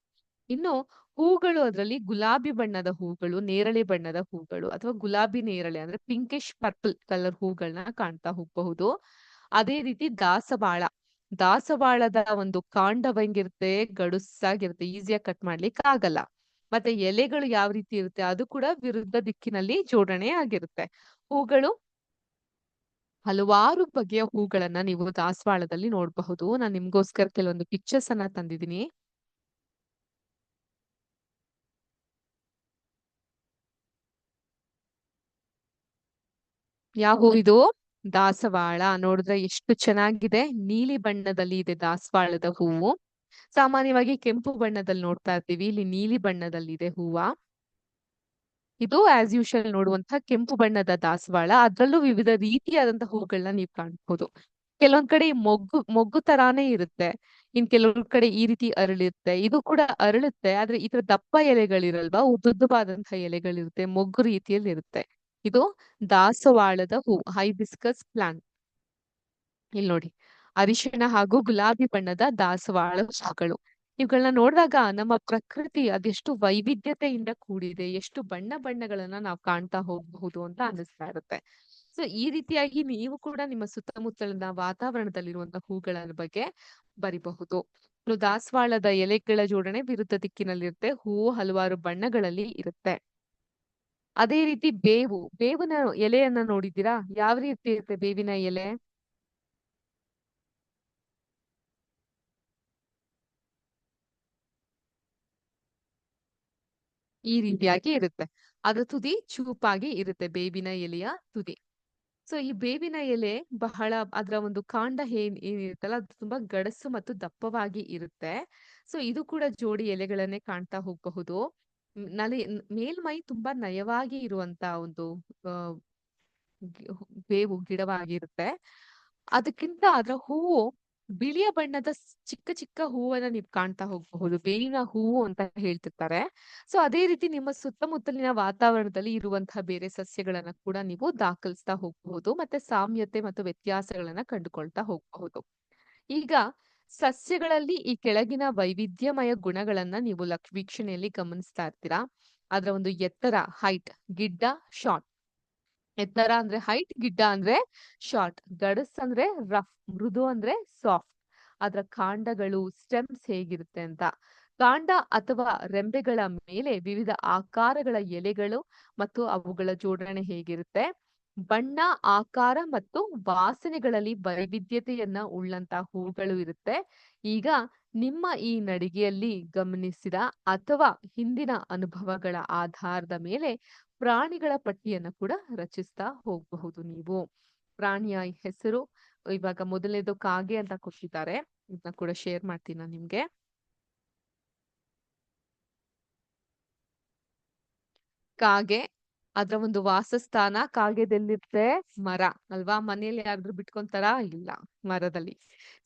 ಇನ್ನು ಹೂಗಳು, ಅದರಲ್ಲಿ ಗುಲಾಬಿ ಬಣ್ಣದ ಹೂಗಳು, ನೇರಳೆ ಬಣ್ಣದ ಹೂಗಳು ಅಥವಾ ಗುಲಾಬಿ ನೇರಳೆ ಅಂದ್ರೆ ಪಿಂಕಿಶ್ ಪರ್ಪಲ್ ಕಲರ್ ಹೂಗಳನ್ನ ಕಾಣ್ತಾ ಹೋಗಬಹುದು. ಅದೇ ರೀತಿ ದಾಸವಾಳದ ಒಂದು ಕಾಂಡವಂಗಿರುತ್ತೆ, ಗಡುಸಾಗಿರುತ್ತೆ, ಈಸಿಯಾಗಿ ಕಟ್ ಮಾಡ್ಲಿಕ್ಕೆ ಆಗಲ್ಲ. ಮತ್ತೆ ಎಲೆಗಳು ಯಾವ ರೀತಿ ಇರುತ್ತೆ? ಅದು ಕೂಡ ವಿರುದ್ಧ ದಿಕ್ಕಿನಲ್ಲಿ ಜೋಡಣೆ ಆಗಿರುತ್ತೆ. ಹೂಗಳು, ಹಲವಾರು ಬಗೆಯ ಹೂಗಳನ್ನ ನೀವು ದಾಸವಾಳದಲ್ಲಿ ನೋಡಬಹುದು. ನಾನು ನಿಮ್ಗೋಸ್ಕರ ಕೆಲವೊಂದು ಪಿಕ್ಚರ್ಸ್ ಅನ್ನ ತಂದಿದ್ದೀನಿ. ಯಾವ ಹೂವಿದು? ದಾಸವಾಳ. ನೋಡಿದ್ರೆ ಎಷ್ಟು ಚೆನ್ನಾಗಿದೆ, ನೀಲಿ ಬಣ್ಣದಲ್ಲಿ ಇದೆ ದಾಸವಾಳದ ಹೂವು. ಸಾಮಾನ್ಯವಾಗಿ ಕೆಂಪು ಬಣ್ಣದಲ್ಲಿ ನೋಡ್ತಾ ಇರ್ತೀವಿ, ಇಲ್ಲಿ ನೀಲಿ ಬಣ್ಣದಲ್ಲಿ ಇದೆ ಹೂವ. ಇದು ಆಸ್ ಯೂಶುವಲ್ ನೋಡುವಂತಹ ಕೆಂಪು ಬಣ್ಣದ ದಾಸವಾಳ. ಅದ್ರಲ್ಲೂ ವಿವಿಧ ರೀತಿಯಾದಂತಹ ಹೂಗಳನ್ನ ನೀವು ಕಾಣ್ಬೋದು. ಕೆಲವೊಂದ್ ಕಡೆ ಈ ಮೊಗ್ಗು ತರಾನೇ ಇರುತ್ತೆ, ಇನ್ ಕೆಲವೊಂದ್ ಕಡೆ ಈ ರೀತಿ ಅರಳಿರುತ್ತೆ. ಇದು ಕೂಡ ಅರಳುತ್ತೆ, ಆದ್ರೆ ಈ ತರ ದಪ್ಪ ಎಲೆಗಳಿರಲ್ವಾ, ಉದ್ದುದ್ದವಾದಂತಹ ಎಲೆಗಳಿರುತ್ತೆ, ಮೊಗ್ಗು ರೀತಿಯಲ್ಲಿ ಇರುತ್ತೆ. ಇದು ದಾಸವಾಳದ ಹೂ, ಹೈಬಿಸ್ಕಸ್ ಪ್ಲಾಂಟ್. ಇಲ್ಲಿ ನೋಡಿ, ಅರಿಶಿಣ ಹಾಗೂ ಗುಲಾಬಿ ಬಣ್ಣದ ದಾಸವಾಳ ಹೂಗಳು. ಇವುಗಳನ್ನ ನೋಡಿದಾಗ ನಮ್ಮ ಪ್ರಕೃತಿ ಅದೆಷ್ಟು ವೈವಿಧ್ಯತೆಯಿಂದ ಕೂಡಿದೆ, ಎಷ್ಟು ಬಣ್ಣ ಬಣ್ಣಗಳನ್ನ ನಾವು ಕಾಣ್ತಾ ಹೋಗಬಹುದು ಅಂತ ಅನಿಸ್ತಾ ಇರುತ್ತೆ. ಸೊ ಈ ರೀತಿಯಾಗಿ ನೀವು ಕೂಡ ನಿಮ್ಮ ಸುತ್ತಮುತ್ತಲಿನ ವಾತಾವರಣದಲ್ಲಿರುವಂತಹ ಹೂಗಳ ಬಗ್ಗೆ ಬರಿಬಹುದು. ದಾಸವಾಳದ ಎಲೆಗಳ ಜೋಡಣೆ ವಿರುದ್ಧ ದಿಕ್ಕಿನಲ್ಲಿರುತ್ತೆ, ಹೂವು ಹಲವಾರು ಬಣ್ಣಗಳಲ್ಲಿ ಇರುತ್ತೆ. ಅದೇ ರೀತಿ ಬೇವಿನ ಎಲೆಯನ್ನ ನೋಡಿದ್ದೀರಾ? ಯಾವ ರೀತಿ ಇರುತ್ತೆ ಬೇವಿನ ಎಲೆ? ಈ ರೀತಿಯಾಗಿ ಇರುತ್ತೆ. ಅದ್ರ ತುದಿ ಚೂಪಾಗಿ ಇರುತ್ತೆ, ಬೇವಿನ ಎಲೆಯ ತುದಿ. ಸೊ ಈ ಬೇವಿನ ಎಲೆ ಬಹಳ, ಅದರ ಒಂದು ಕಾಂಡ ಏನಿರುತ್ತಲ್ಲ, ಅದು ತುಂಬಾ ಗಡಸು ಮತ್ತು ದಪ್ಪವಾಗಿ ಇರುತ್ತೆ. ಸೊ ಇದು ಕೂಡ ಜೋಡಿ ಎಲೆಗಳನ್ನೇ ಕಾಣ್ತಾ ಹೋಗಬಹುದು. ಮೇಲ್ಮೈ ತುಂಬಾ ನಯವಾಗಿ ಇರುವಂತ ಒಂದು ಆ ಬೇವು ಗಿಡವಾಗಿರುತ್ತೆ. ಅದಕ್ಕಿಂತ ಅದರ ಹೂವು ಬಿಳಿಯ ಬಣ್ಣದ ಚಿಕ್ಕ ಚಿಕ್ಕ ಹೂವನ್ನ ನೀವು ಕಾಣ್ತಾ ಹೋಗಬಹುದು, ಬೇವಿನ ಹೂವು ಅಂತ ಹೇಳ್ತಿರ್ತಾರೆ. ಸೊ ಅದೇ ರೀತಿ ನಿಮ್ಮ ಸುತ್ತಮುತ್ತಲಿನ ವಾತಾವರಣದಲ್ಲಿ ಇರುವಂತಹ ಬೇರೆ ಸಸ್ಯಗಳನ್ನ ಕೂಡ ನೀವು ದಾಖಲಿಸ್ತಾ ಹೋಗಬಹುದು, ಮತ್ತೆ ಸಾಮ್ಯತೆ ಮತ್ತು ವ್ಯತ್ಯಾಸಗಳನ್ನ ಕಂಡುಕೊಳ್ತಾ ಹೋಗಬಹುದು. ಈಗ ಸಸ್ಯಗಳಲ್ಲಿ ಈ ಕೆಳಗಿನ ವೈವಿಧ್ಯಮಯ ಗುಣಗಳನ್ನ ನೀವು ವೀಕ್ಷಣೆಯಲ್ಲಿ ಗಮನಿಸ್ತಾ ಇರ್ತೀರಾ. ಅದರ ಒಂದು ಎತ್ತರ, ಹೈಟ್, ಗಿಡ್ಡ, ಶಾರ್ಟ್. ಎತ್ತರ ಅಂದ್ರೆ ಹೈಟ್, ಗಿಡ್ಡ ಅಂದ್ರೆ ಶಾರ್ಟ್, ಗಡಸ್ ಅಂದ್ರೆ ರಫ್, ಮೃದು ಅಂದ್ರೆ ಸಾಫ್ಟ್. ಅದರ ಕಾಂಡಗಳು, ಸ್ಟೆಮ್ಸ್ ಹೇಗಿರುತ್ತೆ ಅಂತ. ಕಾಂಡ ಅಥವಾ ರೆಂಬೆಗಳ ಮೇಲೆ ವಿವಿಧ ಆಕಾರಗಳ ಎಲೆಗಳು ಮತ್ತು ಅವುಗಳ ಜೋಡಣೆ ಹೇಗಿರುತ್ತೆ. ಬಣ್ಣ, ಆಕಾರ ಮತ್ತು ವಾಸನೆಗಳಲ್ಲಿ ವೈವಿಧ್ಯತೆಯನ್ನ ಉಳ್ಳಂತ ಹೂಗಳು ಇರುತ್ತೆ. ಈಗ ನಿಮ್ಮ ಈ ನಡಿಗೆಯಲ್ಲಿ ಗಮನಿಸಿದ ಅಥವಾ ಹಿಂದಿನ ಅನುಭವಗಳ ಆಧಾರದ ಮೇಲೆ ಪ್ರಾಣಿಗಳ ಪಟ್ಟಿಯನ್ನ ಕೂಡ ರಚಿಸ್ತಾ ಹೋಗಬಹುದು ನೀವು. ಪ್ರಾಣಿಯ ಹೆಸರು ಇವಾಗ ಮೊದಲನೇದು ಕಾಗೆ ಅಂತ ಕೊಟ್ಟಿದ್ದಾರೆ, ಇದನ್ನ ಕೂಡ ಶೇರ್ ಮಾಡ್ತೀನಿ ನಾನು ನಿಮ್ಗೆ. ಕಾಗೆ, ಅದ್ರ ಒಂದು ವಾಸಸ್ಥಾನ ಕಾಗೆದೆಲ್ಲಿರುತ್ತೆ? ಮರ ಅಲ್ವಾ? ಮನೆಯಲ್ಲಿ ಯಾರಾದ್ರೂ ಬಿಟ್ಕೊಂತಾರ? ಇಲ್ಲ, ಮರದಲ್ಲಿ.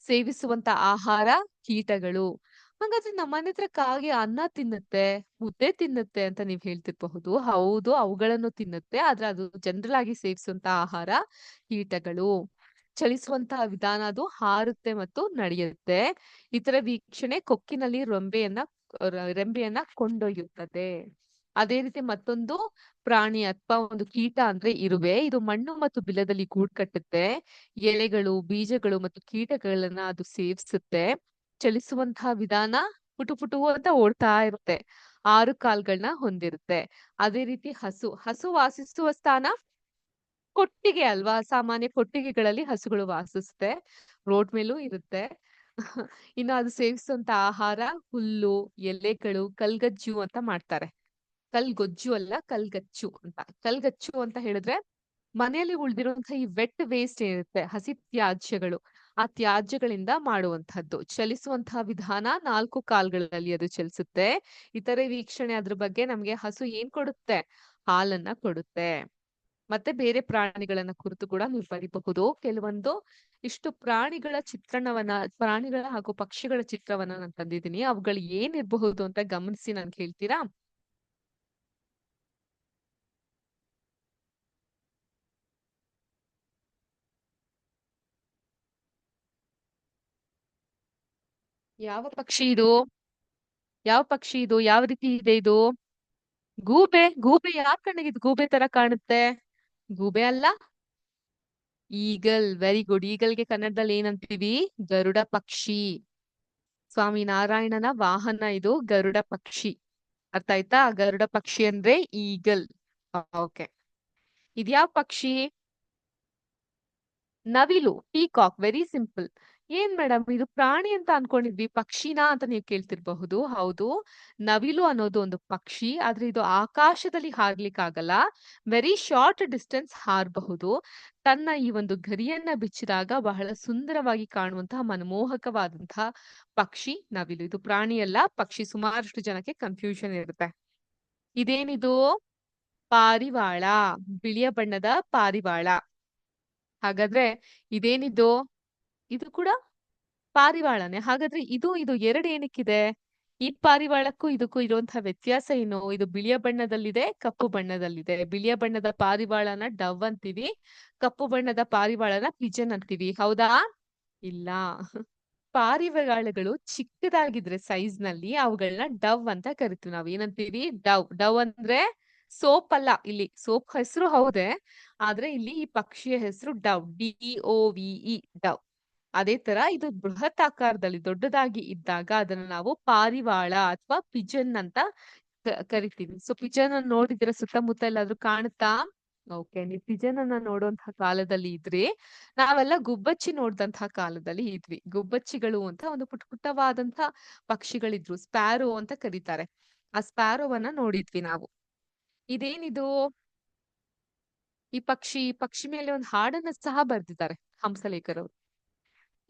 ಸೇವಿಸುವಂತ ಆಹಾರ ಕೀಟಗಳು. ಹಾಗಾದ್ರೆ ನಮ್ಮ ಮನೆ ಹತ್ರ ಕಾಗೆ ಅನ್ನ ತಿನ್ನುತ್ತೆ, ಮುದ್ದೆ ತಿನ್ನುತ್ತೆ ಅಂತ ನೀವ್ ಹೇಳ್ತಿರ್ಬಹುದು. ಹೌದು, ಅವುಗಳನ್ನು ತಿನ್ನುತ್ತೆ, ಆದ್ರೆ ಅದು ಜನರಲ್ ಆಗಿ ಸೇವಿಸುವಂತ ಆಹಾರ ಕೀಟಗಳು. ಚಲಿಸುವಂತಹ ವಿಧಾನ, ಅದು ಹಾರುತ್ತೆ ಮತ್ತು ನಡೆಯುತ್ತೆ. ಇತರ ವೀಕ್ಷಣೆ ಕೊಕ್ಕಿನಲ್ಲಿ ರೆಂಬೆಯನ್ನ ಕೊಂಡೊಯ್ಯುತ್ತದೆ. ಅದೇ ರೀತಿ ಮತ್ತೊಂದು ಪ್ರಾಣಿ ಅಥವಾ ಒಂದು ಕೀಟ ಅಂದ್ರೆ ಇರುವೆ. ಇದು ಮಣ್ಣು ಮತ್ತು ಬಿಲದಲ್ಲಿ ಗೂಡ್ ಕಟ್ಟುತ್ತೆ. ಎಲೆಗಳು, ಬೀಜಗಳು ಮತ್ತು ಕೀಟಗಳನ್ನ ಅದು ಸೇವಿಸುತ್ತೆ. ಚಲಿಸುವಂತಹ ವಿಧಾನ, ಪುಟು ಪುಟು ಅಂತ ಓಡ್ತಾ ಇರುತ್ತೆ. 6 ಕಾಲ್ಗಳನ್ನ ಹೊಂದಿರುತ್ತೆ. ಅದೇ ರೀತಿ ಹಸು ವಾಸಿಸುವ ಸ್ಥಾನ ಕೊಟ್ಟಿಗೆ ಅಲ್ವಾ? ಸಾಮಾನ್ಯ ಕೊಟ್ಟಿಗೆಗಳಲ್ಲಿ ಹಸುಗಳು ವಾಸಿಸುತ್ತೆ, ರೋಡ್ ಮೇಲೂ ಇರುತ್ತೆ. ಇನ್ನು ಅದು ಸೇವಿಸುವಂತ ಆಹಾರ ಹುಲ್ಲು, ಎಲೆಗಳು, ಕಲ್ಗಜ್ಜು ಅಂತ ಮಾಡ್ತಾರೆ. ಕಲ್ಗೊಜ್ಜು ಅಲ್ಲ, ಕಲ್ಗಚ್ಚು ಅಂತ. ಕಲ್ಗಚ್ಚು ಅಂತ ಹೇಳಿದ್ರೆ ಮನೆಯಲ್ಲಿ ಉಳಿದಿರುವಂತಹ ಈ ವೆಟ್ ವೇಸ್ಟ್ ಏನಿರುತ್ತೆ, ಹಸಿ ತ್ಯಾಜ್ಯಗಳು, ಆ ತ್ಯಾಜ್ಯಗಳಿಂದ ಮಾಡುವಂತಹದ್ದು. ಚಲಿಸುವಂತಹ ವಿಧಾನ, 4 ಕಾಲ್ಗಳಲ್ಲಿ ಅದು ಚಲಿಸುತ್ತೆ. ಇತರೆ ವೀಕ್ಷಣೆ, ಅದ್ರ ಬಗ್ಗೆ ನಮ್ಗೆ ಹಸು ಏನ್ ಕೊಡುತ್ತೆ? ಹಾಲನ್ನ ಕೊಡುತ್ತೆ. ಮತ್ತೆ ಬೇರೆ ಪ್ರಾಣಿಗಳನ್ನ ಕುರಿತು ಕೂಡ ನೀವು ಬರಿಬಹುದು. ಕೆಲವೊಂದು ಇಷ್ಟು ಪ್ರಾಣಿಗಳ ಹಾಗೂ ಪಕ್ಷಿಗಳ ಚಿತ್ರವನ್ನ ನಾನು ತಂದಿದ್ದೀನಿ. ಅವುಗಳು ಏನಿರಬಹುದು ಅಂತ ಗಮನಿಸಿ ನನ್ಗೆ ಹೇಳ್ತೀರಾ? ಯಾವ ಪಕ್ಷಿ ಇದು? ಯಾವ ಪಕ್ಷಿ ಇದು? ಯಾವ ರೀತಿ ಇದೆ ಇದು? ಗೂಬೆ. ಗೂಬೆ ಯಾರ ಕಣ್ಣಿಗೆ ಇದು ಗೂಬೆ ತರ ಕಾಣುತ್ತೆ? ಗೂಬೆ ಅಲ್ಲ, ಈಗಲ್. Very good. ಈಗಲ್ಗೆ ಕನ್ನಡದಲ್ಲಿ ಏನಂತೀವಿ? ಗರುಡ ಪಕ್ಷಿ. ಸ್ವಾಮಿ ನಾರಾಯಣನ ವಾಹನ ಇದು ಗರುಡ ಪಕ್ಷಿ. ಅರ್ಥ ಆಯ್ತಾ? ಗರುಡ ಪಕ್ಷಿ ಅಂದ್ರೆ ಈಗಲ್. ಓಕೆ. ಇದ್ಯಾವ ಪಕ್ಷಿ? ನವಿಲು, ಪೀಕಾಕ್. Very simple. ಏನ್ ಮೇಡಮ್ ಇದು ಪ್ರಾಣಿ ಅಂತ ಅನ್ಕೊಂಡಿದ್ವಿ, ಪಕ್ಷಿನಾ ಅಂತ ನೀವು ಕೇಳ್ತಿರ್ಬಹುದು. ಹೌದು, ನವಿಲು ಅನ್ನೋದು ಒಂದು ಪಕ್ಷಿ, ಆದ್ರೆ ಇದು ಆಕಾಶದಲ್ಲಿ ಹಾರ್ಲಿಕ್ಕಾಗಲ್ಲ. ವೆರಿ ಶಾರ್ಟ್ ಡಿಸ್ಟೆನ್ಸ್ ಹಾರಬಹುದು. ತನ್ನ ಈ ಒಂದು ಗರಿಯನ್ನ ಬಿಚ್ಚಿದಾಗ ಬಹಳ ಸುಂದರವಾಗಿ ಕಾಣುವಂತಹ ಮನಮೋಹಕವಾದಂತಹ ಪಕ್ಷಿ ನವಿಲು. ಇದು ಪ್ರಾಣಿ ಅಲ್ಲ, ಪಕ್ಷಿ. ಸುಮಾರಷ್ಟು ಜನಕ್ಕೆ ಕನ್ಫ್ಯೂಷನ್ ಇರುತ್ತೆ. ಇದೇನಿದು? ಪಾರಿವಾಳ, ಬಿಳಿಯ ಬಣ್ಣದ ಪಾರಿವಾಳ. ಹಾಗಾದ್ರೆ ಇದೇನಿದು? ಇದು ಕೂಡ ಪಾರಿವಾಳನೆ. ಹಾಗಾದ್ರೆ ಇದು ಎರಡು ಏನಕ್ಕಿದೆ? ಈ ಪಾರಿವಾಳಕ್ಕೂ ಇದಕ್ಕೂ ಇರುವಂತಹ ವ್ಯತ್ಯಾಸ ಏನು? ಇದು ಬಿಳಿಯ ಬಣ್ಣದಲ್ಲಿದೆ, ಕಪ್ಪು ಬಣ್ಣದಲ್ಲಿದೆ. ಬಿಳಿಯ ಬಣ್ಣದ ಪಾರಿವಾಳನ ಡವ್ ಅಂತೀವಿ, ಕಪ್ಪು ಬಣ್ಣದ ಪಾರಿವಾಳನ ಪಿಜನ್ ಅಂತೀವಿ. ಹೌದಾ? ಇಲ್ಲ. ಪಾರಿವಾಳಗಳು ಚಿಕ್ಕದಾಗಿದ್ರೆ ಸೈಜ್ ನಲ್ಲಿ ಅವುಗಳನ್ನ ಡವ್ ಅಂತ ಕರಿತೀವಿ. ನಾವ್ ಏನಂತೀವಿ? ಡವ್. ಡವ್ ಅಂದ್ರೆ ಸೋಪ್ ಅಲ್ಲ. ಇಲ್ಲಿ ಸೋಪ್ ಹೆಸರು ಹೌದೇ, ಆದ್ರೆ ಇಲ್ಲಿ ಈ ಪಕ್ಷಿಯ ಹೆಸರು ಡವ್, DOVE, ಡವ್. ಅದೇ ತರ ಇದು ಬೃಹತ್ ಆಕಾರದಲ್ಲಿ ದೊಡ್ಡದಾಗಿ ಇದ್ದಾಗ ಅದನ್ನ ನಾವು ಪಾರಿವಾಳ ಅಥವಾ ಪಿಜನ್ ಅಂತ ಕರಿತೀವಿ. ಸೊ ಪಿಜನ್ ಅನ್ನು ನೋಡಿದ್ರೆ ಸುತ್ತಮುತ್ತ ಎಲ್ಲಾದ್ರೂ ಕಾಣುತ್ತಾ? ಓಕೆ, ನೀವು ಪಿಜನ್ ಅನ್ನ ನೋಡುವಂತಹ ಕಾಲದಲ್ಲಿ ಇದ್ರಿ. ನಾವೆಲ್ಲ ಗುಬ್ಬಚ್ಚಿ ನೋಡಿದಂತಹ ಕಾಲದಲ್ಲಿ ಇದ್ವಿ. ಗುಬ್ಬಚ್ಚಿಗಳು ಅಂತ ಒಂದು ಪುಟ್ಟ ಪುಟ್ಟವಾದಂತಹ ಪಕ್ಷಿಗಳಿದ್ರು, ಸ್ಪ್ಯಾರೋ ಅಂತ ಕರೀತಾರೆ. ಆ ಸ್ಪ್ಯಾರೋವನ್ನ ನೋಡಿದ್ವಿ ನಾವು. ಇದೇನಿದು? ಈ ಪಕ್ಷಿ ಮೇಲೆ ಒಂದು ಹಾಡನ್ನ ಸಹ ಬರ್ದಿದ್ದಾರೆ ಹಂಸಲೇಖರವರು.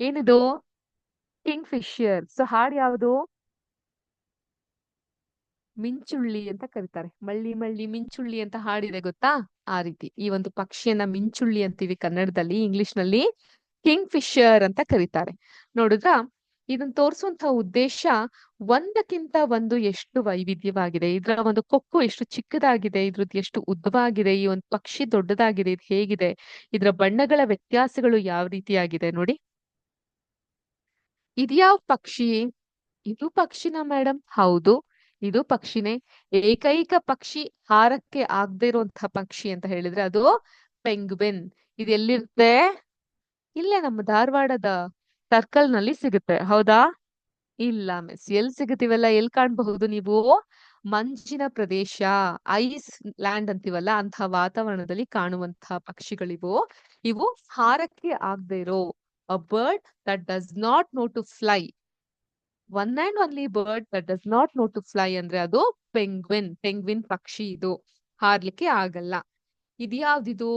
ಏನಿದು? King Fisher. ಸೊ ಹಾಡು ಯಾವುದು? ಮಿಂಚುಳ್ಳಿ ಅಂತ ಕರೀತಾರೆ. ಮಳ್ಳಿ ಮಳ್ಳಿ ಮಿಂಚುಳ್ಳಿ ಅಂತ ಹಾಡಿದೆ ಗೊತ್ತಾ? ಆ ರೀತಿ ಈ ಒಂದು ಪಕ್ಷಿಯನ್ನ ಮಿಂಚುಳ್ಳಿ ಅಂತೀವಿ ಕನ್ನಡದಲ್ಲಿ. ಇಂಗ್ಲಿಷ್ ನಲ್ಲಿ ಕಿಂಗ್ ಫಿಶರ್ ಅಂತ ಕರೀತಾರೆ. ನೋಡಿದ್ರಾ? ಇದನ್ನ ತೋರಿಸುವಂತಹ ಉದ್ದೇಶ ಒಂದಕ್ಕಿಂತ ಒಂದು ಎಷ್ಟು ವೈವಿಧ್ಯವಾಗಿದೆ, ಇದರ ಒಂದು ಕೊಕ್ಕು ಎಷ್ಟು ಚಿಕ್ಕದಾಗಿದೆ, ಇದ್ರದ್ದು ಎಷ್ಟು ಉದ್ದವಾಗಿದೆ, ಈ ಒಂದು ಪಕ್ಷಿ ದೊಡ್ಡದಾಗಿದೆ, ಇದು ಹೇಗಿದೆ, ಇದರ ಬಣ್ಣಗಳ ವ್ಯತ್ಯಾಸಗಳು ಯಾವ ರೀತಿಯಾಗಿದೆ ನೋಡಿ. ಇದ್ಯಾವ ಪಕ್ಷಿ? ಇದು ಪಕ್ಷಿನ ಮೇಡಮ್? ಹೌದು, ಇದು ಪಕ್ಷಿನೇ. ಏಕೈಕ ಪಕ್ಷಿ ಹಾರಕ್ಕೆ ಆಗದೆ ಇರುವಂತಹ ಪಕ್ಷಿ ಅಂತ ಹೇಳಿದ್ರೆ ಅದು ಪೆಂಗ್ವಿನ್. ಇದು ಎಲ್ಲಿರುತ್ತೆ? ಇಲ್ಲೇ ನಮ್ಮ ಧಾರವಾಡದ ಸರ್ಕಲ್ ನಲ್ಲಿ ಸಿಗುತ್ತೆ. ಹೌದಾ? ಇಲ್ಲ ಮಿಸ್, ಎಲ್ಲಿ ಸಿಗುತ್ತಿವೆಲ್ಲ ಎಲ್ಲಿ ಕಾಣಬಹುದು ನೀವು? ಮಂಜಿನ ಪ್ರದೇಶ, ಐಸ್ ಲ್ಯಾಂಡ್ ಅಂತೀವಲ್ಲ, ಅಂತಹ ವಾತಾವರಣದಲ್ಲಿ ಕಾಣುವಂತಹ ಪಕ್ಷಿಗಳಿವು. ಇವು ಹಾರಕ್ಕೆ ಆಗದೆ ಇರೋ a bird that does not know to fly. One and only bird that does not know to fly ಅಂದ್ರೆ ಅದು ಪೆಂಗ್ವಿನ್. ಪೆಂಗ್ವಿನ್ ಪಕ್ಷಿ ಇದು, ಹಾರ್ಲಿಕ್ಕೆ ಆಗಲ್ಲ. ಇದ್ಯಾವ್ದಿದು?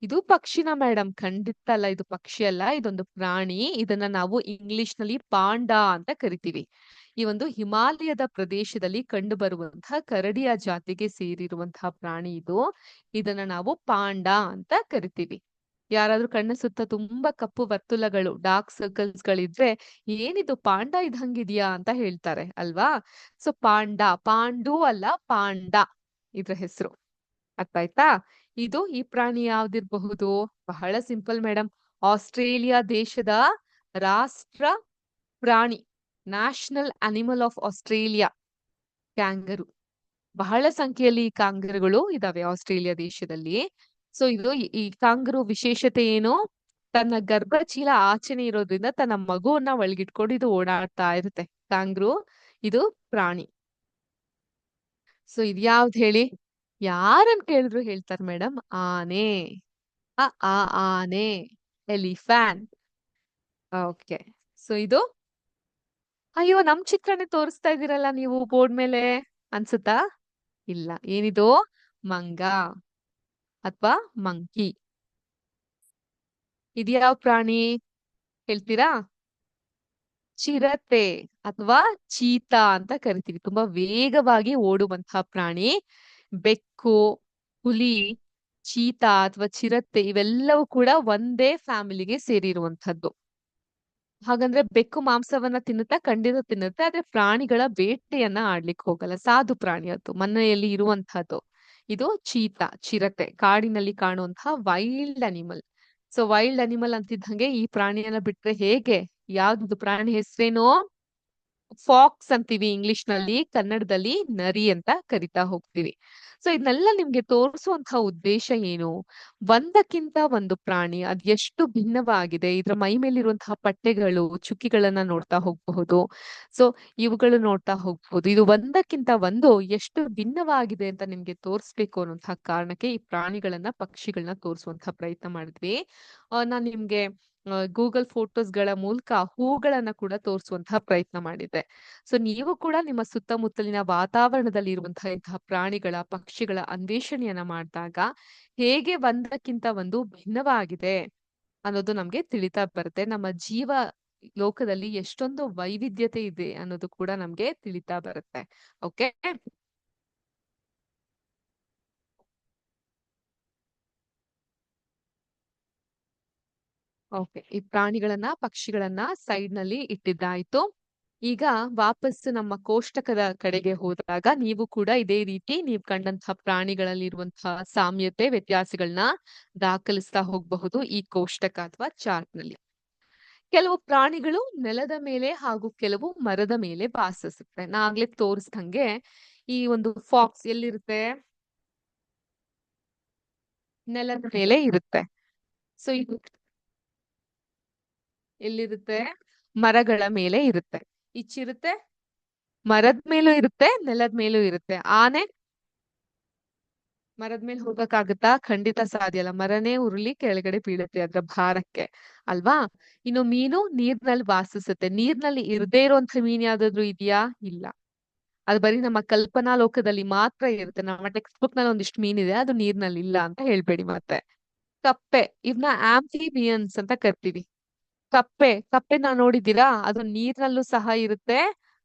ಇದು ಪಕ್ಷಿನ ಮೇಡಮ್? ಖಂಡಿತ ಅಲ್ಲ, ಇದು ಪಕ್ಷಿ ಅಲ್ಲ, ಇದೊಂದು ಪ್ರಾಣಿ. ಇದನ್ನ ನಾವು ಇಂಗ್ಲಿಷ್ ನಲ್ಲಿ ಪಾಂಡಾ ಅಂತ ಕರಿತೀವಿ. ಈ ಒಂದು ಹಿಮಾಲಯದ ಪ್ರದೇಶದಲ್ಲಿ ಕಂಡು ಬರುವಂತಹ ಕರಡಿಯ ಜಾತಿಗೆ ಸೇರಿರುವಂತಹ ಪ್ರಾಣಿ ಇದು. ಇದನ್ನ ನಾವು ಪಾಂಡಾ ಅಂತ ಕರಿತೀವಿ. ಯಾರಾದ್ರೂ ಕಣ್ಣ ಸುತ್ತ ತುಂಬಾ ಕಪ್ಪು ವರ್ತುಲಗಳು, ಡಾರ್ಕ್ ಸರ್ಕಲ್ಸ್ ಗಳಿದ್ರೆ ಏನಿದು ಪಾಂಡಾ ಇದ್ಹಂಗಿದ್ಯಾ ಅಂತ ಹೇಳ್ತಾರೆ ಅಲ್ವಾ? ಸೊ ಪಾಂಡಾ, ಪಾಂಡು ಅಲ್ಲ, ಪಾಂಡಾ ಇದ್ರ ಹೆಸರು. ಅರ್ಥ ಆಯ್ತಾ? ಈ ಪ್ರಾಣಿ ಯಾವ್ದಿರ್ಬಹುದು? ಬಹಳ ಸಿಂಪಲ್ ಮೇಡಮ್. ಆಸ್ಟ್ರೇಲಿಯಾ ದೇಶದ ರಾಷ್ಟ್ರ ಪ್ರಾಣಿ, national animal of Australia, kangaroo. ಬಹಳ ಸಂಖ್ಯೆಯಲ್ಲಿ ಈ ಕಾಂಗರುಗಳು ಇದಾವೆ ಆಸ್ಟ್ರೇಲಿಯಾ ದೇಶದಲ್ಲಿ. ಸೊ ಈ ಕಾಂಗರು ವಿಶೇಷತೆ ಏನು? ತನ್ನ ಗರ್ಭಚೀಲ ಆಚೆನೆ ಇರೋದ್ರಿಂದ ತನ್ನ ಮಗುವನ್ನ ಒಳಗಿಟ್ಕೊಂಡು ಇದು ಓಡಾಡ್ತಾ ಇರುತ್ತೆ. ಕಾಂಗ್ರು ಇದು ಪ್ರಾಣಿ. ಸೊ ಇದ್ಯಾವ್ದು ಹೇಳಿ? ಯಾರನ್ ಕೇಳಿದ್ರು ಹೇಳ್ತಾರೆ ಮೇಡಮ್, ಆನೆ. ಆನೆ, ಎಲಿಫ್ಯಾಂಟ್. ಓಕೆ. ಸೊ ಅಯ್ಯೋ, ನಮ್ ಚಿತ್ರನೇ ತೋರಿಸ್ತಾ ಇದೀರಲ್ಲ ನೀವು ಬೋರ್ಡ್ ಮೇಲೆ ಅನ್ಸುತ್ತಾ? ಇಲ್ಲ. ಏನಿದು? ಮಂಗ ಅಥವಾ ಮಂಕಿ. ಇದ್ಯಾವ ಪ್ರಾಣಿ ಹೇಳ್ತೀರಾ? ಚಿರತೆ ಅಥವಾ ಚೀತಾ ಅಂತ ಕರಿತೀವಿ. ತುಂಬಾ ವೇಗವಾಗಿ ಓಡುವಂತಹ ಪ್ರಾಣಿ. ಬೆಕ್ಕು, ಹುಲಿ, ಚೀತಾ ಅಥವಾ ಚಿರತೆ ಇವೆಲ್ಲವೂ ಕೂಡ ಒಂದೇ ಫ್ಯಾಮಿಲಿಗೆ ಸೇರಿರುವಂತಹದ್ದು. ಹಾಗಂದ್ರೆ ಬೆಕ್ಕು ಮಾಂಸವನ್ನ ತಿನ್ನುತ್ತಾ? ಖಂಡಿತ ತಿನ್ನುತ್ತೆ, ಆದ್ರೆ ಪ್ರಾಣಿಗಳ ಬೇಟೆಯನ್ನ ಆಡ್ಲಿಕ್ಕೆ ಹೋಗಲ್ಲ. ಸಾಧು ಪ್ರಾಣಿ ಅದು, ಮನೆಯಲ್ಲಿ ಇರುವಂತಹದ್ದು. ಇದು ಚೀತಾ, ಚಿರತೆ, ಕಾಡಿನಲ್ಲಿ ಕಾಣುವಂತಹ wild animal. So wild animal ಅಂತಿದ್ದಂಗೆ ಈ ಪ್ರಾಣಿಯನ್ನ ಬಿಟ್ರೆ ಹೇಗೆ? ಯಾವ್ದು ಪ್ರಾಣಿ ಹೆಸರೇನು? ಫಾಕ್ಸ್ ಅಂತೀವಿ ಇಂಗ್ಲಿಷ್ ನಲ್ಲಿ, ಕನ್ನಡದಲ್ಲಿ ನರಿ ಅಂತ ಕರಿತಾ ಹೋಗ್ತೀವಿ. ಸೊ ಇದನ್ನೆಲ್ಲ ನಿಮ್ಗೆ ತೋರಿಸುವಂತಹ ಉದ್ದೇಶ ಏನು? ಒಂದಕ್ಕಿಂತ ಒಂದು ಪ್ರಾಣಿ ಅದ್ ಎಷ್ಟು ಭಿನ್ನವಾಗಿದೆ, ಇದ್ರ ಮೈ ಮೇಲಿರುವಂತಹ ಪಟ್ಟೆಗಳು, ಚುಕ್ಕಿಗಳನ್ನ ನೋಡ್ತಾ ಹೋಗ್ಬಹುದು. ಸೊ ಇವುಗಳು ನೋಡ್ತಾ ಹೋಗ್ಬಹುದು. ಇದು ಒಂದಕ್ಕಿಂತ ಒಂದು ಎಷ್ಟು ಭಿನ್ನವಾಗಿದೆ ಅಂತ ನಿಮ್ಗೆ ತೋರಿಸ್ಬೇಕು ಅನ್ನುವಂತಹ ಕಾರಣಕ್ಕೆ ಈ ಪ್ರಾಣಿಗಳನ್ನ, ಪಕ್ಷಿಗಳನ್ನ ತೋರಿಸುವಂತಹ ಪ್ರಯತ್ನ ಮಾಡಿದ್ವಿ. ನಾನ್ ನಿಮ್ಗೆ ಗೂಗಲ್ ಫೋಟೋಸ್ಗಳ ಮೂಲಕ ಹೂಗಳನ್ನ ಕೂಡ ತೋರಿಸುವಂತಹ ಪ್ರಯತ್ನ ಮಾಡಿದೆ. ಸೊ ನೀವು ಕೂಡ ನಿಮ್ಮ ಸುತ್ತಮುತ್ತಲಿನ ವಾತಾವರಣದಲ್ಲಿ ಇರುವಂತಹ ಇಂತಹ ಪ್ರಾಣಿಗಳ ಪಕ್ಷಿಗಳ ಅನ್ವೇಷಣೆಯನ್ನ ಮಾಡಿದಾಗ ಹೇಗೆ ಒಂದಕ್ಕಿಂತ ಒಂದು ಭಿನ್ನವಾಗಿದೆ ಅನ್ನೋದು ನಮ್ಗೆ ತಿಳಿತಾ ಬರುತ್ತೆ. ನಮ್ಮ ಜೀವ ಲೋಕದಲ್ಲಿ ಎಷ್ಟೊಂದು ವೈವಿಧ್ಯತೆ ಇದೆ ಅನ್ನೋದು ಕೂಡ ನಮ್ಗೆ ತಿಳಿತಾ ಬರುತ್ತೆ. ಓಕೆ. ಓಕೆ, ಈ ಪ್ರಾಣಿಗಳನ್ನ ಪಕ್ಷಿಗಳನ್ನ ಸೈಡ್ ನಲ್ಲಿ ಇಟ್ಟಿದ್ದಾಯ್ತು. ಈಗ ವಾಪಸ್ ನಮ್ಮ ಕೋಷ್ಟಕದ ಕಡೆಗೆ ಹೋದಾಗ ನೀವು ಕೂಡ ಇದೇ ರೀತಿ ನೀವು ಕಂಡಂತಹ ಪ್ರಾಣಿಗಳಲ್ಲಿ ಇರುವಂತಹ ಸಾಮ್ಯತೆ ವ್ಯತ್ಯಾಸಗಳನ್ನ ದಾಖಲಿಸ್ತಾ ಹೋಗಬಹುದು ಈ ಕೋಷ್ಟಕ ಅಥವಾ ಚಾರ್ಟ್ ನಲ್ಲಿ. ಕೆಲವು ಪ್ರಾಣಿಗಳು ನೆಲದ ಮೇಲೆ ಹಾಗೂ ಕೆಲವು ಮರದ ಮೇಲೆ ವಾಸಿಸುತ್ತೆ. ನಾ ಆಗ್ಲೇ ತೋರಿಸ್ದಂಗೆ ಈ ಒಂದು ಫಾಕ್ಸ್ ಎಲ್ಲಿರುತ್ತೆ? ನೆಲದ ಮೇಲೆ ಇರುತ್ತೆ. ಸೊ ಇದು ಎಲ್ಲಿರುತ್ತೆ? ಮರಗಳ ಮೇಲೆ ಇರುತ್ತೆ. ಈ ಚಿರತೆ ಮರದ ಮೇಲೂ ಇರುತ್ತೆ, ನೆಲದ ಮೇಲೂ ಇರುತ್ತೆ. ಆನೆ ಮರದ ಮೇಲೆ ಹೋಗಕ್ಕಾಗತ್ತಾ? ಖಂಡಿತ ಸಾಧ್ಯ ಇಲ್ಲ. ಮರನೇ ಉರುಳಿ ಕೆಳಗಡೆ ಬೀಳುತ್ತೆ ಅದ್ರ ಭಾರಕ್ಕೆ, ಅಲ್ವಾ? ಇನ್ನು ಮೀನು ನೀರ್ನಲ್ಲಿ ವಾಸಿಸುತ್ತೆ. ನೀರ್ನಲ್ಲಿ ಇರದೇ ಇರುವಂತ ಮೀನ್ ಯಾವ್ದಾದ್ರು ಇದೆಯಾ? ಇಲ್ಲ. ಅದು ಬರೀ ನಮ್ಮ ಕಲ್ಪನಾ ಲೋಕದಲ್ಲಿ ಮಾತ್ರ ಇರುತ್ತೆ. ನಮ್ಮ ಟೆಕ್ಸ್ಟ್ ಬುಕ್ ನಲ್ಲಿ ಒಂದಿಷ್ಟು ಮೀನಿದೆ, ಅದು ನೀರ್ನಲ್ಲಿ ಇಲ್ಲ ಅಂತ ಹೇಳ್ಬೇಡಿ ಮತ್ತೆ. ಕಪ್ಪೆ, ಇವನ್ನ ಆಂಫಿಬಿಯನ್ಸ್ ಅಂತ ಕರಿತೀವಿ. ಕಪ್ಪೆನ ನೋಡಿದ್ದೀರಾ? ಅದು ನೀರ್ನಲ್ಲೂ ಸಹ ಇರುತ್ತೆ,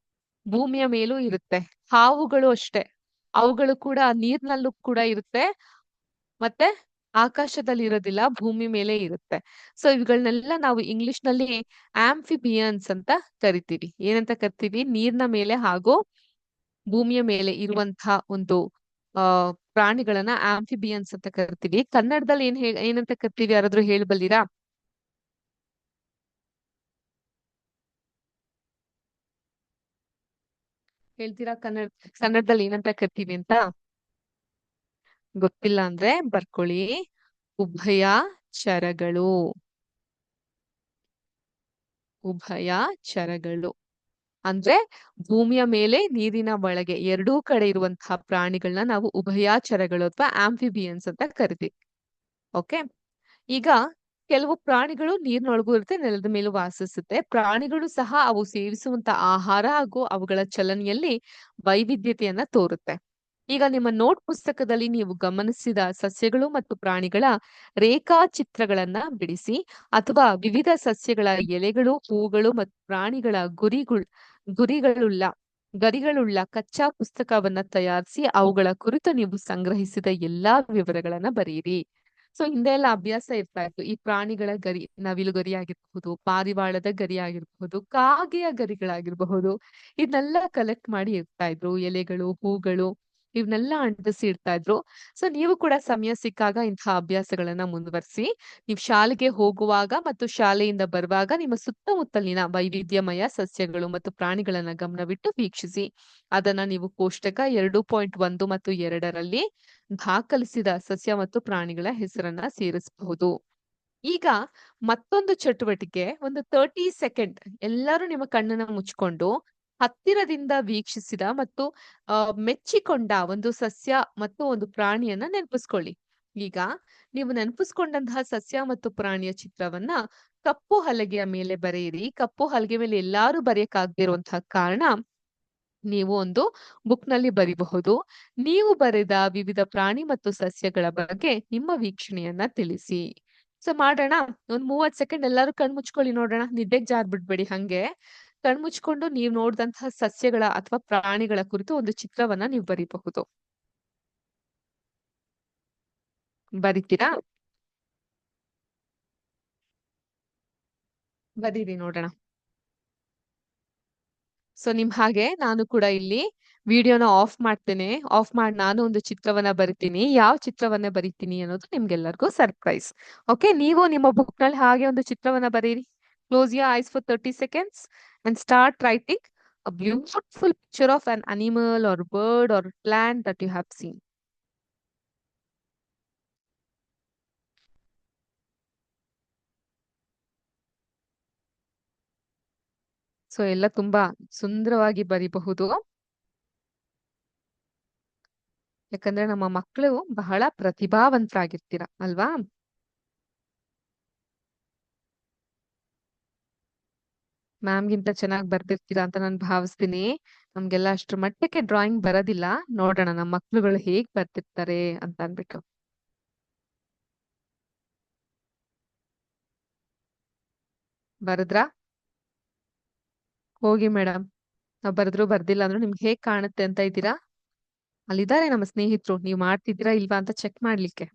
ಭೂಮಿಯ ಮೇಲೂ ಇರುತ್ತೆ. ಹಾವುಗಳು ಅಷ್ಟೇ, ಅವುಗಳು ಕೂಡ ನೀರ್ನಲ್ಲೂ ಕೂಡ ಇರುತ್ತೆ, ಮತ್ತೆ ಆಕಾಶದಲ್ಲಿ ಇರೋದಿಲ್ಲ, ಭೂಮಿ ಮೇಲೆ ಇರುತ್ತೆ. ಸೊ ಇವುಗಳನ್ನೆಲ್ಲ ನಾವು ಇಂಗ್ಲಿಷ್ ನಲ್ಲಿ ಆಂಫಿಬಿಯನ್ಸ್ ಅಂತ ಕರಿತೀವಿ. ಏನಂತ ಕರಿತೀವಿ? ನೀರ್ನ ಮೇಲೆ ಹಾಗೂ ಭೂಮಿಯ ಮೇಲೆ ಇರುವಂತಹ ಒಂದು ಪ್ರಾಣಿಗಳನ್ನ ಆಂಫಿಬಿಯನ್ಸ್ ಅಂತ ಕರಿತೀವಿ. ಕನ್ನಡದಲ್ಲಿ ಏನಂತ ಕರಿತೀವಿ? ಯಾರಾದ್ರೂ ಹೇಳಬಲ್ಲಿರಾ? ಹೇಳ್ತೀರಾ? ಕನ್ನಡದಲ್ಲಿ ಏನಂತ ಕರಿತೀವಿ ಅಂತ ಗೊತ್ತಿಲ್ಲ ಅಂದ್ರೆ ಬರ್ಕೊಳ್ಳಿ. ಉಭಯ ಚರಗಳು. ಉಭಯ ಚರಗಳು ಅಂದ್ರೆ ಭೂಮಿಯ ಮೇಲೆ ನೀರಿನ ಒಳಗೆ ಎರಡೂ ಕಡೆ ಇರುವಂತಹ ಪ್ರಾಣಿಗಳನ್ನ ನಾವು ಉಭಯಚರಗಳು ಅಥವಾ ಆಂಫಿಬಿಯನ್ಸ್ ಅಂತ ಕರಿತೀವಿ. ಓಕೆ. ಈಗ ಕೆಲವು ಪ್ರಾಣಿಗಳು ನೀರಿನೊಳಗೂ ಇರುತ್ತೆ, ನೆಲದ ಮೇಲೂ ವಾಸಿಸುತ್ತೆ. ಪ್ರಾಣಿಗಳು ಸಹ ಅವು ಸೇವಿಸುವಂತ ಆಹಾರ ಹಾಗೂ ಅವುಗಳ ಚಲನೆಯಲ್ಲಿ ವೈವಿಧ್ಯತೆಯನ್ನ ತೋರುತ್ತೆ. ಈಗ ನಿಮ್ಮ ನೋಟ್ ಪುಸ್ತಕದಲ್ಲಿ ನೀವು ಗಮನಿಸಿದ ಸಸ್ಯಗಳು ಮತ್ತು ಪ್ರಾಣಿಗಳ ರೇಖಾಚಿತ್ರಗಳನ್ನ ಬಿಡಿಸಿ ಅಥವಾ ವಿವಿಧ ಸಸ್ಯಗಳ ಎಲೆಗಳು, ಹೂಗಳು ಮತ್ತು ಪ್ರಾಣಿಗಳ ಗುರಿಗಳುಳ್ಳ ಗರಿಗಳುಳ್ಳ ಕಚ್ಚಾ ಪುಸ್ತಕವನ್ನ ತಯಾರಿಸಿ ಅವುಗಳ ಕುರಿತು ನೀವು ಸಂಗ್ರಹಿಸಿದ ಎಲ್ಲಾ ವಿವರಗಳನ್ನ ಬರೆಯಿರಿ. ಸೊ ಹಿಂದೆ ಎಲ್ಲ ಅಭ್ಯಾಸ ಇರ್ತಾ ಇತ್ತು. ಈ ಪ್ರಾಣಿಗಳ ಗರಿ, ನವಿಲು ಗರಿ ಆಗಿರಬಹುದು, ಪಾರಿವಾಳದ ಗರಿ ಆಗಿರಬಹುದು, ಕಾಗೆಯ ಗರಿಗಳಾಗಿರಬಹುದು, ಇದನ್ನೆಲ್ಲ ಕಲೆಕ್ಟ್ ಮಾಡಿ ಇರ್ತಾ ಇದ್ರು. ಎಲೆಗಳು, ಹೂಗಳು ಇವನ್ನೆಲ್ಲ ಅಂಟಿಸಿ ಇಡ್ತಾ ಇದ್ರು. ಸೊ ನೀವು ಕೂಡ ಸಮಯ ಸಿಕ್ಕಾಗ ಇಂತಹ ಅಭ್ಯಾಸಗಳನ್ನ ಮುಂದುವರಿಸಿ. ನೀವು ಶಾಲೆಗೆ ಹೋಗುವಾಗ ಮತ್ತು ಶಾಲೆಯಿಂದ ಬರುವಾಗ ನಿಮ್ಮ ಸುತ್ತಮುತ್ತಲಿನ ವೈವಿಧ್ಯಮಯ ಸಸ್ಯಗಳು ಮತ್ತು ಪ್ರಾಣಿಗಳನ್ನ ಗಮನವಿಟ್ಟು ವೀಕ್ಷಿಸಿ. ಅದನ್ನ ನೀವು ಕೋಷ್ಟಕ 2.1 ಮತ್ತು 2ರಲ್ಲಿ ದಾಖಲಿಸಿದ ಸಸ್ಯ ಮತ್ತು ಪ್ರಾಣಿಗಳ ಹೆಸರನ್ನ ಸೇರಿಸಬಹುದು. ಈಗ ಮತ್ತೊಂದು ಚಟುವಟಿಕೆ, ಒಂದು 30 ಸೆಕೆಂಡ್ ಎಲ್ಲರೂ ನಿಮ್ಮ ಕಣ್ಣನ್ನ ಮುಚ್ಕೊಂಡು ಹತ್ತಿರದಿಂದ ವೀಕ್ಷಿಸಿದ ಮತ್ತು ಮೆಚ್ಚಿಕೊಂಡ ಒಂದು ಸಸ್ಯ ಮತ್ತು ಒಂದು ಪ್ರಾಣಿಯನ್ನ ನೆನಪಿಸ್ಕೊಳ್ಳಿ. ಈಗ ನೀವು ನೆನಪಿಸ್ಕೊಂಡಂತಹ ಸಸ್ಯ ಮತ್ತು ಪ್ರಾಣಿಯ ಚಿತ್ರವನ್ನ ಕಪ್ಪು ಹಲಗೆಯ ಮೇಲೆ ಬರೆಯಿರಿ. ಕಪ್ಪು ಹಲಗೆ ಮೇಲೆ ಎಲ್ಲಾರು ಬರೆಯಕ್ಕಾಗದಿರುವಂತಹ ಕಾರಣ ನೀವು ಒಂದು ಬುಕ್ ನಲ್ಲಿ ಬರಿಬಹುದು. ನೀವು ಬರೆದ ವಿವಿಧ ಪ್ರಾಣಿ ಮತ್ತು ಸಸ್ಯಗಳ ಬಗ್ಗೆ ನಿಮ್ಮ ವೀಕ್ಷಣೆಯನ್ನ ತಿಳಿಸಿ. ಸೊ ಮಾಡೋಣ. ಒಂದ್ 30 ಸೆಕೆಂಡ್ ಎಲ್ಲಾರು ಕಣ್ಮುಚ್ಕೊಳ್ಳಿ ನೋಡೋಣ. ನಿದ್ದೆಗ್ ಜಾರ್ ಬಿಡ್ಬೇಡಿ. ಹಂಗೆ ಕಣ್ಮುಚ್ಕೊಂಡು ನೀವು ನೋಡಿದಂತಹ ಸಸ್ಯಗಳ ಅಥವಾ ಪ್ರಾಣಿಗಳ ಕುರಿತು ಒಂದು ಚಿತ್ರವನ್ನ ನೀವು ಬರಿಬಹುದು. ಬರಿತೀರಾ? ಬರೀರಿ ನೋಡೋಣ. ಸೊ ನಿಮ್ ಹಾಗೆ ನಾನು ಕೂಡ ಇಲ್ಲಿ ವಿಡಿಯೋನ ಆಫ್ ಮಾಡ್ತೇನೆ. ಆಫ್ ಮಾಡಿ ನಾನು ಒಂದು ಚಿತ್ರವನ್ನ ಬರಿತೀನಿ. ಯಾವ ಚಿತ್ರವನ್ನ ಬರಿತೀನಿ ಅನ್ನೋದು ನಿಮ್ಗೆಲ್ಲರಿಗೂ ಸರ್ಪ್ರೈಸ್. ಓಕೆ, ನೀವು ನಿಮ್ಮ ಬುಕ್ ನಲ್ಲಿ ಹಾಗೆ ಒಂದು ಚಿತ್ರವನ್ನ ಬರೀರಿ. Close your eyes for 30 seconds and start writing a beautiful picture of an animal or bird or plant that you have seen. So ಎಲ್ಲ ತುಂಬಾ ಸುಂದರವಾಗಿ ಬರಿಬಹುದು. ಯಾಕಂದ್ರೆ ನಮ್ಮ ಮಕ್ಕಳು ಬಹಳ ಪ್ರತಿಭಾವಂತರಾಗಿರ್ತೀರ ಅಲ್ವಾ? ಮ್ಯಾಮ್ಗಿಂತ ಚೆನ್ನಾಗಿ ಬರ್ದಿರ್ತೀರಾ ಅಂತ ನಾನು ಭಾವಿಸ್ತೀನಿ. ನಮ್ಗೆಲ್ಲ ಅಷ್ಟ್ರ ಮಟ್ಟಕ್ಕೆ ಡ್ರಾಯಿಂಗ್ ಬರೋದಿಲ್ಲ. ನೋಡೋಣ ನಮ್ಮ ಮಕ್ಳುಗಳು ಹೇಗ್ ಬರ್ತಿರ್ತಾರೆ ಅಂತ ಅನ್ಬಿಟ್ಟು. ಬರದ್ರಾ? ಹೋಗಿ ಮೇಡಮ್. ನಾವ್ ಬರ್ದ್ರು ಬರ್ದಿಲ್ಲ ಅಂದ್ರು ನಿಮ್ಗೆ ಹೇಗ್ ಕಾಣುತ್ತೆ ಅಂತ ಇದ್ದೀರಾ? ಅಲ್ಲಿದ್ದಾರೆ ನಮ್ಮ ಸ್ನೇಹಿತರು. ನೀವ್ ಮಾಡ್ತಿದ್ದೀರಾ ಇಲ್ವಾ ಅಂತ ಚೆಕ್ ಮಾಡ್ಲಿಕ್ಕೆ.